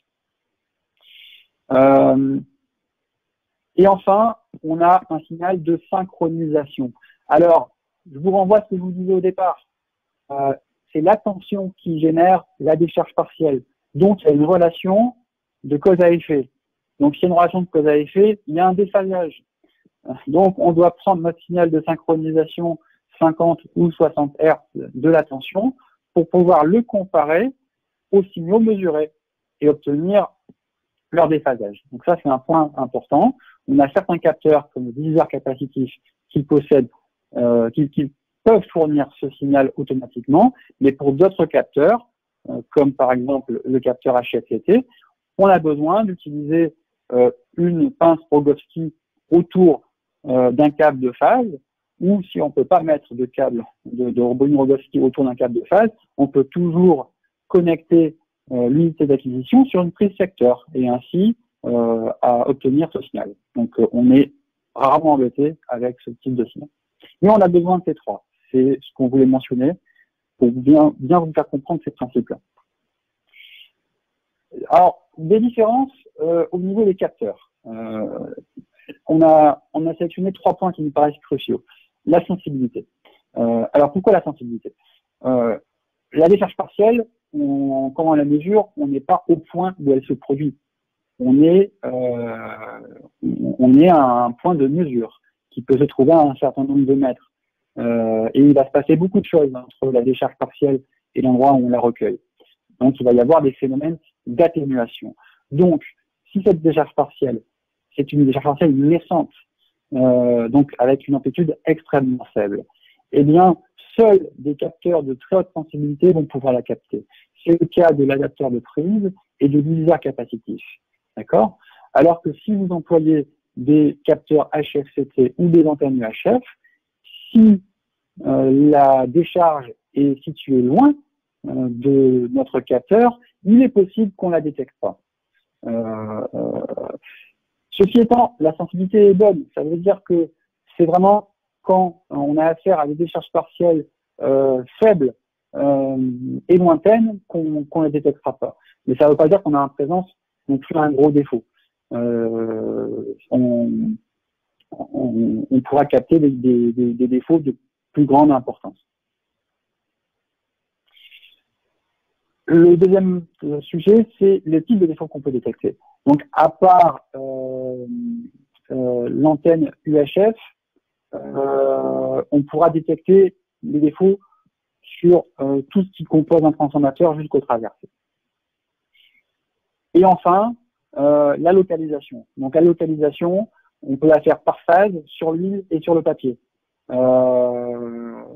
S1: Et enfin, on a un signal de synchronisation. Alors, je vous renvoie à ce que je vous disais au départ. C'est la tension qui génère la décharge partielle. Donc, il y a une relation de cause à effet. Donc, s'il y a une relation de cause à effet, il y a un déphasage. Donc, on doit prendre notre signal de synchronisation 50 ou 60 Hz de la tension pour pouvoir le comparer aux signaux mesurés et obtenir leur déphasage. Donc ça, c'est un point important. On a certains capteurs, comme le diviseur capacitif, qui possèdent, qui peuvent fournir ce signal automatiquement, mais pour d'autres capteurs, comme par exemple le capteur HFCT, on a besoin d'utiliser une pince Rogowski autour d'un câble de phase, ou si on ne peut pas mettre de câble de bobine Rogowski autour d'un câble de phase, on peut toujours connecter l'unité d'acquisition sur une prise secteur et ainsi à obtenir ce signal. Donc, on est rarement embêté avec ce type de signal. Mais on a besoin de ces trois. C'est ce qu'on voulait mentionner pour bien vous faire comprendre ces principes-là. Alors, des différences au niveau des capteurs. On a sélectionné 3 points qui nous paraissent cruciaux. La sensibilité. Alors, pourquoi la sensibilité? La décharge partielle, quand on la mesure, on n'est pas au point où elle se produit. On est à un point de mesure qui peut se trouver à un certain nombre de mètres. Et il va se passer beaucoup de choses entre la décharge partielle et l'endroit où on la recueille. Donc, il va y avoir des phénomènes d'atténuation. Donc, si cette décharge partielle, c'est une décharge partielle naissante, donc avec une amplitude extrêmement faible, eh bien, seuls des capteurs de très haute sensibilité vont pouvoir la capter. C'est le cas de l'adapteur de prise et du diviseur capacitif. D'accord? Alors que si vous employez des capteurs HFCT ou des antennes UHF, si la décharge est située loin de notre capteur, il est possible qu'on ne la détecte pas. Ceci étant, la sensibilité est bonne. Ça veut dire que c'est vraiment quand on a affaire à des décharges partielles faibles et lointaines qu'on ne la détectera pas. Mais ça ne veut pas dire qu'on a en présence non plus un gros défaut. On pourra capter des défauts de plus grande importance. Le deuxième sujet, c'est le type de défaut qu'on peut détecter. Donc, à part l'antenne UHF, on pourra détecter les défauts sur tout ce qui compose un transformateur jusqu'au traversé. Et enfin, la localisation. Donc, la localisation, on peut la faire par phase sur l'huile et sur le papier. On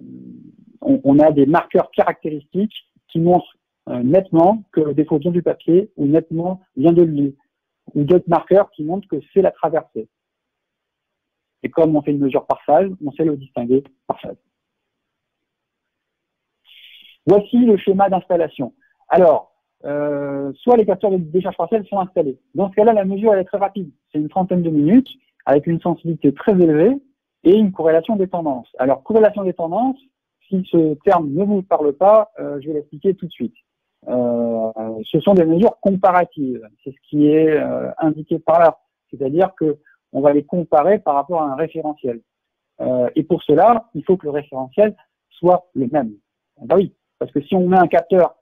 S1: a des marqueurs caractéristiques qui montrent nettement que le défaut vient du papier ou nettement vient de l'huile, ou d'autres marqueurs qui montrent que c'est la traversée. Et comme on fait une mesure par phase, on sait le distinguer par phase. Voici le schéma d'installation. Alors, soit les capteurs de décharge partielle sont installés. Dans ce cas-là, la mesure elle est très rapide. C'est une 30aine de minutes avec une sensibilité très élevée et une corrélation des tendances. Alors, corrélation des tendances, si ce terme ne vous parle pas, je vais l'expliquer tout de suite. Ce sont des mesures comparatives. C'est ce qui est indiqué par là. C'est-à-dire que on va les comparer par rapport à un référentiel. Et pour cela, il faut que le référentiel soit le même. Ben oui, parce que si on met un capteur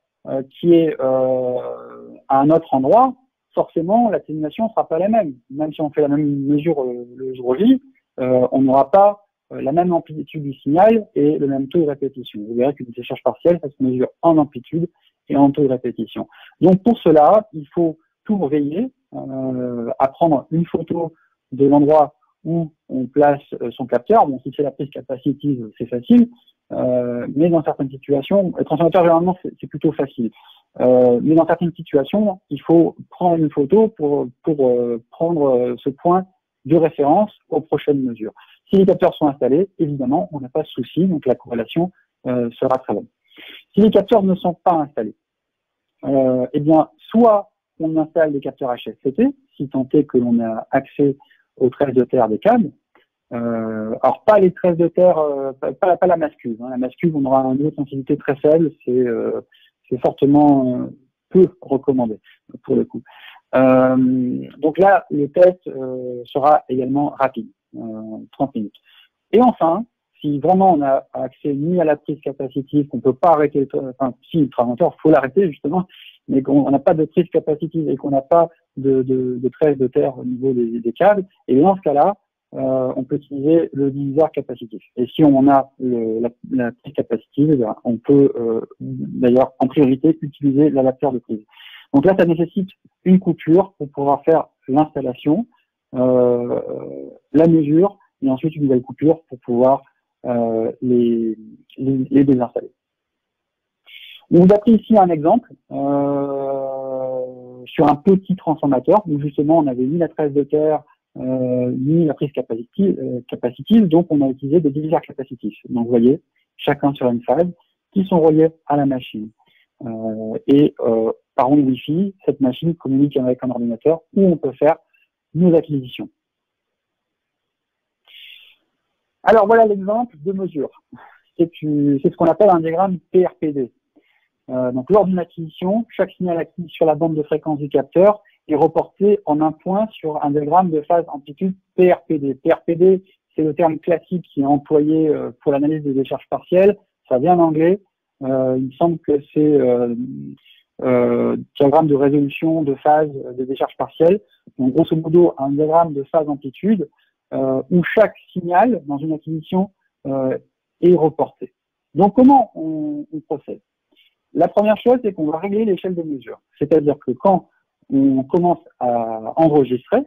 S1: qui est à un autre endroit, forcément, l'atténuation ne sera pas la même. Même si on fait la même mesure le jour J, on n'aura pas la même amplitude du signal et le même taux de répétition. Vous verrez qu'une décharge partielle, ça se mesure en amplitude et en taux de répétition. Donc pour cela, il faut tout veiller à prendre une photo de l'endroit où on place son capteur. Bon, si c'est la prise capacitive, c'est facile, mais dans certaines situations, le transformateur généralement c'est plutôt facile. Mais dans certaines situations, il faut prendre une photo pour prendre ce point de référence aux prochaines mesures. Si les capteurs sont installés, évidemment, on n'a pas de souci, donc la corrélation sera très bonne. Si les capteurs ne sont pas installés, eh bien, soit on installe des capteurs HFCT, si tant est que l'on a accès aux tresse de terre des câbles. Alors, pas les tresses de terre, pas la masse cuve. Hein. La masse cuve, on aura un niveau de sensibilité très faible, c'est fortement peu recommandé, pour le coup. Donc là, le test sera également rapide, 30 minutes. Et enfin, si vraiment on a accès ni à la prise capacitive, qu'on peut pas arrêter, enfin, si le transformateur, il faut l'arrêter justement, mais qu'on n'a pas de prise capacitive et qu'on n'a pas de tresse de terre au niveau des câbles, et dans ce cas-là, on peut utiliser le diviseur capacitif. Et si on a la prise capacitive, on peut d'ailleurs en priorité utiliser l'adapteur de prise. Donc là, ça nécessite une coupure pour pouvoir faire l'installation, la mesure, et ensuite une nouvelle coupure pour pouvoir les désinstaller. On vous a pris ici un exemple sur un petit transformateur où justement on avait ni la tresse de terre ni la prise capacitive, donc on a utilisé des diviseurs capacitifs. Donc vous voyez, chacun sur une phase, qui sont reliés à la machine. Par onde Wi-Fi, cette machine communique avec un ordinateur où on peut faire nos acquisitions. Alors voilà l'exemple de mesure. C'est ce qu'on appelle un diagramme PRPD. Donc lors d'une acquisition, chaque signal acquis sur la bande de fréquence du capteur est reporté en un point sur un diagramme de phase amplitude PRPD. PRPD, c'est le terme classique qui est employé pour l'analyse des décharges partielles. Ça vient en anglais. Il me semble que c'est diagramme de résolution de phase des décharges partielles. Donc grosso modo, un diagramme de phase amplitude où chaque signal dans une acquisition est reporté. Donc comment on procède? La première chose, c'est qu'on va régler l'échelle de mesure. C'est-à-dire que quand on commence à enregistrer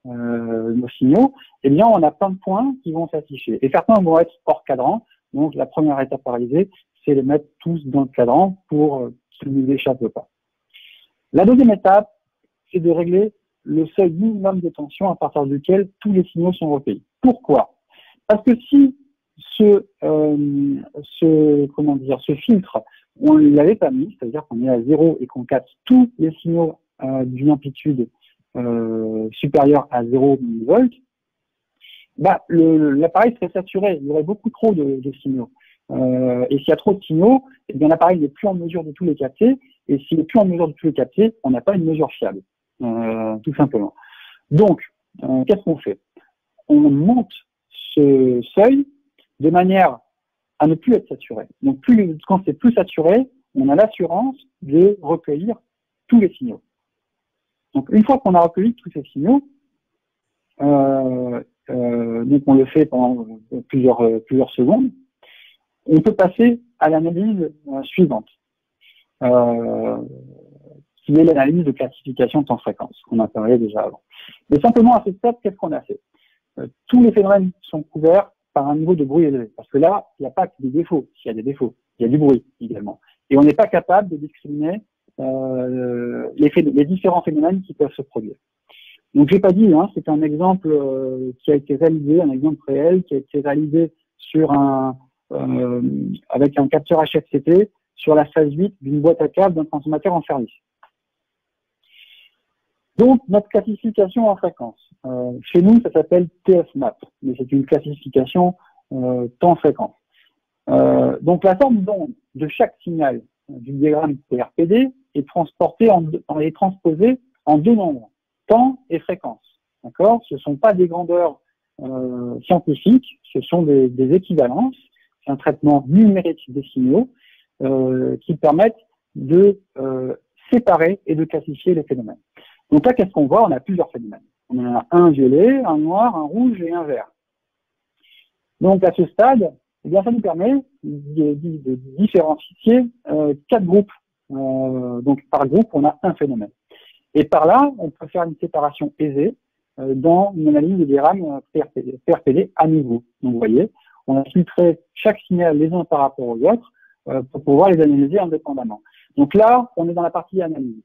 S1: nos signaux, eh bien, on a plein de points qui vont s'afficher. Et certains vont être hors cadran. Donc, la première étape à réaliser, c'est les mettre tous dans le cadran pour qu'ils ne nous échappent pas. La deuxième étape, c'est de régler le seuil minimum de tension à partir duquel tous les signaux sont recueillis. Pourquoi? Parce que si ce filtre, on ne l'avait pas mis, c'est-à-dire qu'on est à 0 et qu'on capte tous les signaux d'une amplitude supérieure à 0 millivolts, l'appareil serait saturé, il y aurait beaucoup trop de signaux. Et s'il y a trop de signaux, eh bien l'appareil n'est plus en mesure de tous les capter, et s'il n'est plus en mesure de tous les capter, on n'a pas une mesure fiable, tout simplement. Donc, qu'est-ce qu'on fait? On monte ce seuil de manière à ne plus être saturé. Donc, quand c'est plus saturé, on a l'assurance de recueillir tous les signaux. Donc, une fois qu'on a recueilli tous ces signaux, donc on le fait pendant plusieurs secondes, on peut passer à l'analyse suivante, qui est l'analyse de classification de temps-fréquence, qu'on a parlé déjà avant. Mais simplement, à ce stade, qu'est-ce qu'on a fait? Tous les phénomènes sont couverts par un niveau de bruit élevé. Parce que là, il n'y a pas que des défauts. S'il y a des défauts, il y a du bruit également. Et on n'est pas capable de discriminer les différents phénomènes qui peuvent se produire. Donc, j'ai pas dit, hein, c'est un exemple qui a été réalisé, un exemple réel, qui a été réalisé sur avec un capteur HFCT sur la phase 8 d'une boîte à câbles d'un transformateur en service. Donc, notre classification en fréquence. Chez nous, ça s'appelle TF-MAP, mais c'est une classification temps-fréquence. Donc, la forme d'onde de chaque signal du diagramme PRPD est transposée en deux nombres, temps et fréquence. D'accord? Ce ne sont pas des grandeurs scientifiques, ce sont des équivalences. C'est un traitement numérique des signaux qui permettent de séparer et de classifier les phénomènes. Donc là, qu'est-ce qu'on voit? On a plusieurs phénomènes. On en a un violet, un noir, un rouge et un vert. Donc à ce stade, eh bien, ça nous permet de différencier 4 groupes. Donc par groupe, on a un phénomène. Et par là, on peut faire une séparation aisée dans une analyse des diagrammes PRPD à nouveau. Donc vous voyez, on a filtré chaque signal les uns par rapport aux autres pour pouvoir les analyser indépendamment. Donc là, on est dans la partie analyse.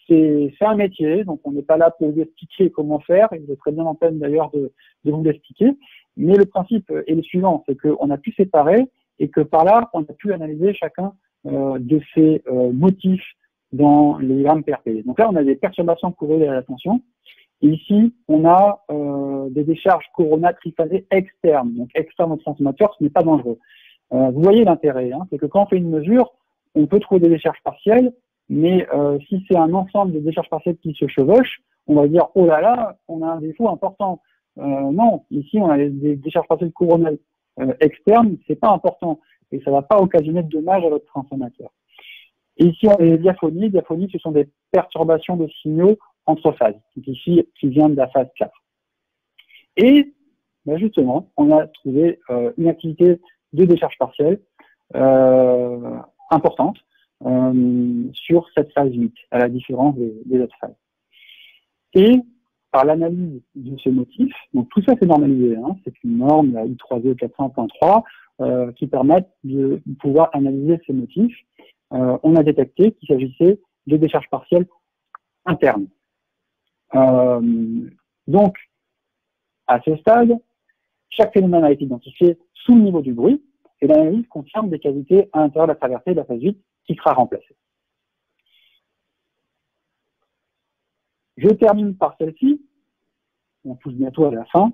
S1: C'est un métier, donc on n'est pas là pour vous expliquer comment faire, et vous êtes très bien en peine d'ailleurs de vous l'expliquer, mais le principe est le suivant, c'est qu'on a pu séparer et que par là, on a pu analyser chacun de ces motifs dans les diagrammes PRPD. Donc là, on a des perturbations corrélées à la tension, et ici, on a des décharges coronales triphasées externes, donc externes au transformateur, ce n'est pas dangereux. Vous voyez l'intérêt, hein, c'est que quand on fait une mesure, on peut trouver des décharges partielles, mais si c'est un ensemble de décharges partielles qui se chevauchent, on va dire, oh là là, on a un défaut important. Non, ici, on a des décharges partielles coronales externes, c'est pas important, et ça va pas occasionner de dommages à votre transformateur. Et ici, on a les diaphonies. Diaphonies, ce sont des perturbations de signaux entre phases, donc ici, qui vient de la phase 4. Et, justement, on a trouvé une activité de décharge partielle importante, sur cette phase 8, à la différence des autres phases. Et par l'analyse de ce motif, donc tout ça c'est normalisé, hein, c'est une norme, la I3E 400.3, qui permettent de pouvoir analyser ces motifs. On a détecté qu'il s'agissait de décharges partielles internes. Donc, à ce stade, chaque phénomène a été identifié sous le niveau du bruit, et l'analyse confirme des cavités à l'intérieur de la traversée de la phase 8 qui sera remplacée. Je termine par celle-ci, on touche bientôt à la fin,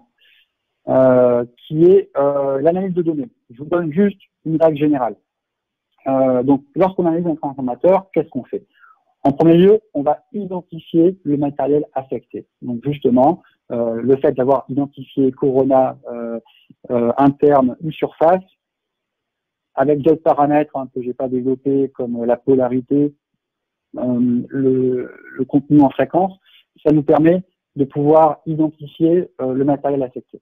S1: qui est l'analyse de données. Je vous donne juste une règle générale. Donc, lorsqu'on analyse un transformateur, qu'est-ce qu'on fait? En premier lieu, on va identifier le matériel affecté. Donc, justement, le fait d'avoir identifié corona interne ou surface, avec d'autres paramètres que j'ai pas développés, comme la polarité, le contenu en fréquence, ça nous permet de pouvoir identifier le matériel affecté.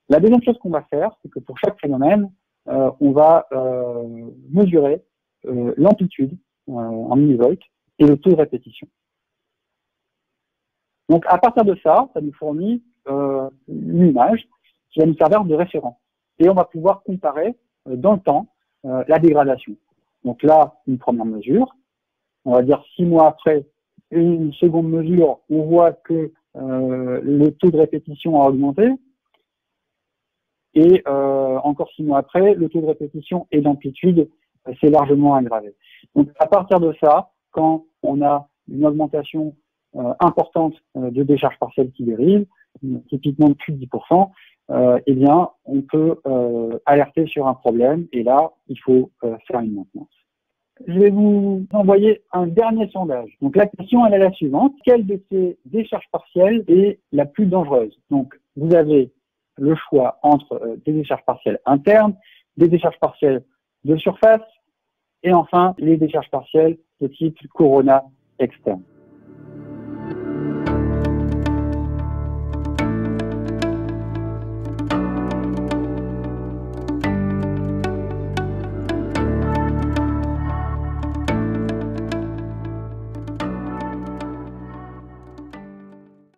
S1: La deuxième chose qu'on va faire, c'est que pour chaque phénomène, on va mesurer l'amplitude en millivolts et le taux de répétition. Donc, à partir de ça, ça nous fournit une image qui va nous servir de référence. Et on va pouvoir comparer dans le temps la dégradation. Donc là, une première mesure. On va dire 6 mois après, une seconde mesure, on voit que le taux de répétition a augmenté. Et encore 6 mois après, le taux de répétition et d'amplitude s'est largement aggravé. Donc à partir de ça, quand on a une augmentation importante de décharge partielle qui dérive, typiquement de plus de 10%, eh bien, on peut alerter sur un problème et là, il faut faire une maintenance. Je vais vous envoyer un dernier sondage. Donc la question, elle est la suivante. Quelle de ces décharges partielles est la plus dangereuse? Donc vous avez le choix entre des décharges partielles internes, des décharges partielles de surface et enfin les décharges partielles de type corona externe.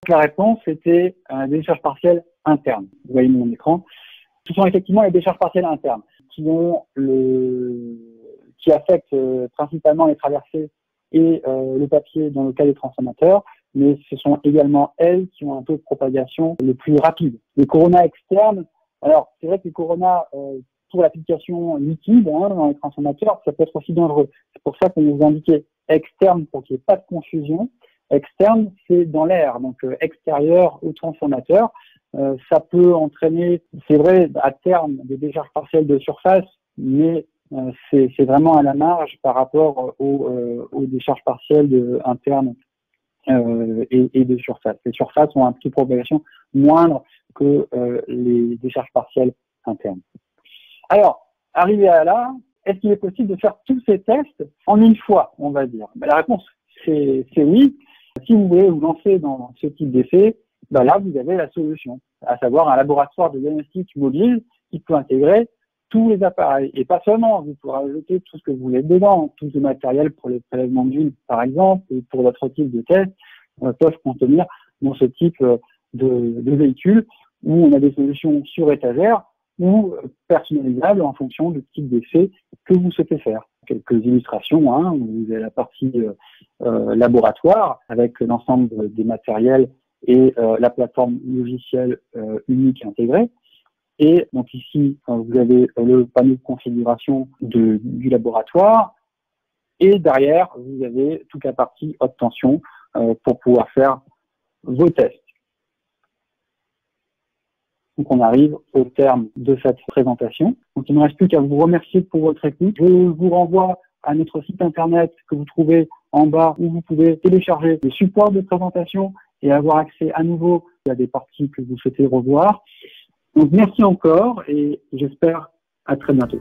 S1: La réponse était des décharges partielles internes. Vous voyez mon écran. Ce sont effectivement les décharges partielles internes qui affectent principalement les traversées et le papier dans le cas des transformateurs, mais ce sont également elles qui ont un taux de propagation le plus rapide. Les corona externes, alors c'est vrai que les corona pour l'application liquide dans les transformateurs, ça peut être aussi dangereux. C'est pour ça qu'on vous indiquait externe pour qu'il n'y ait pas de confusion. Externe, c'est dans l'air, donc extérieur au transformateur. Ça peut entraîner, c'est vrai, à terme, des décharges partielles de surface, mais c'est vraiment à la marge par rapport aux décharges partielles internes et de surface. Les surfaces ont un taux de propagation moindre que les décharges partielles internes. Alors, arrivé à là, est-ce qu'il est possible de faire tous ces tests en une fois, on va dire? La réponse, c'est oui. Si vous voulez vous lancer dans ce type d'effet, là, vous avez la solution, à savoir un laboratoire de diagnostic mobile qui peut intégrer tous les appareils. Et pas seulement, vous pourrez ajouter tout ce que vous voulez dedans, tout le matériel pour les prélèvements d'huile, par exemple, et pour d'autres types de tests, peuvent contenir dans ce type de véhicule où on a des solutions sur étagère ou personnalisables en fonction du type d'effet que vous souhaitez faire. Quelques illustrations, vous avez la partie laboratoire avec l'ensemble des matériels et la plateforme logicielle unique intégrée. Et donc ici, vous avez le panneau de configuration du laboratoire et derrière, vous avez toute la partie haute tension pour pouvoir faire vos tests. Donc on arrive au terme de cette présentation. Donc il ne me reste plus qu'à vous remercier pour votre écoute. Je vous renvoie à notre site internet que vous trouvez en bas où vous pouvez télécharger les supports de présentation et avoir accès à nouveau à des parties que vous souhaitez revoir. Donc merci encore et j'espère à très bientôt.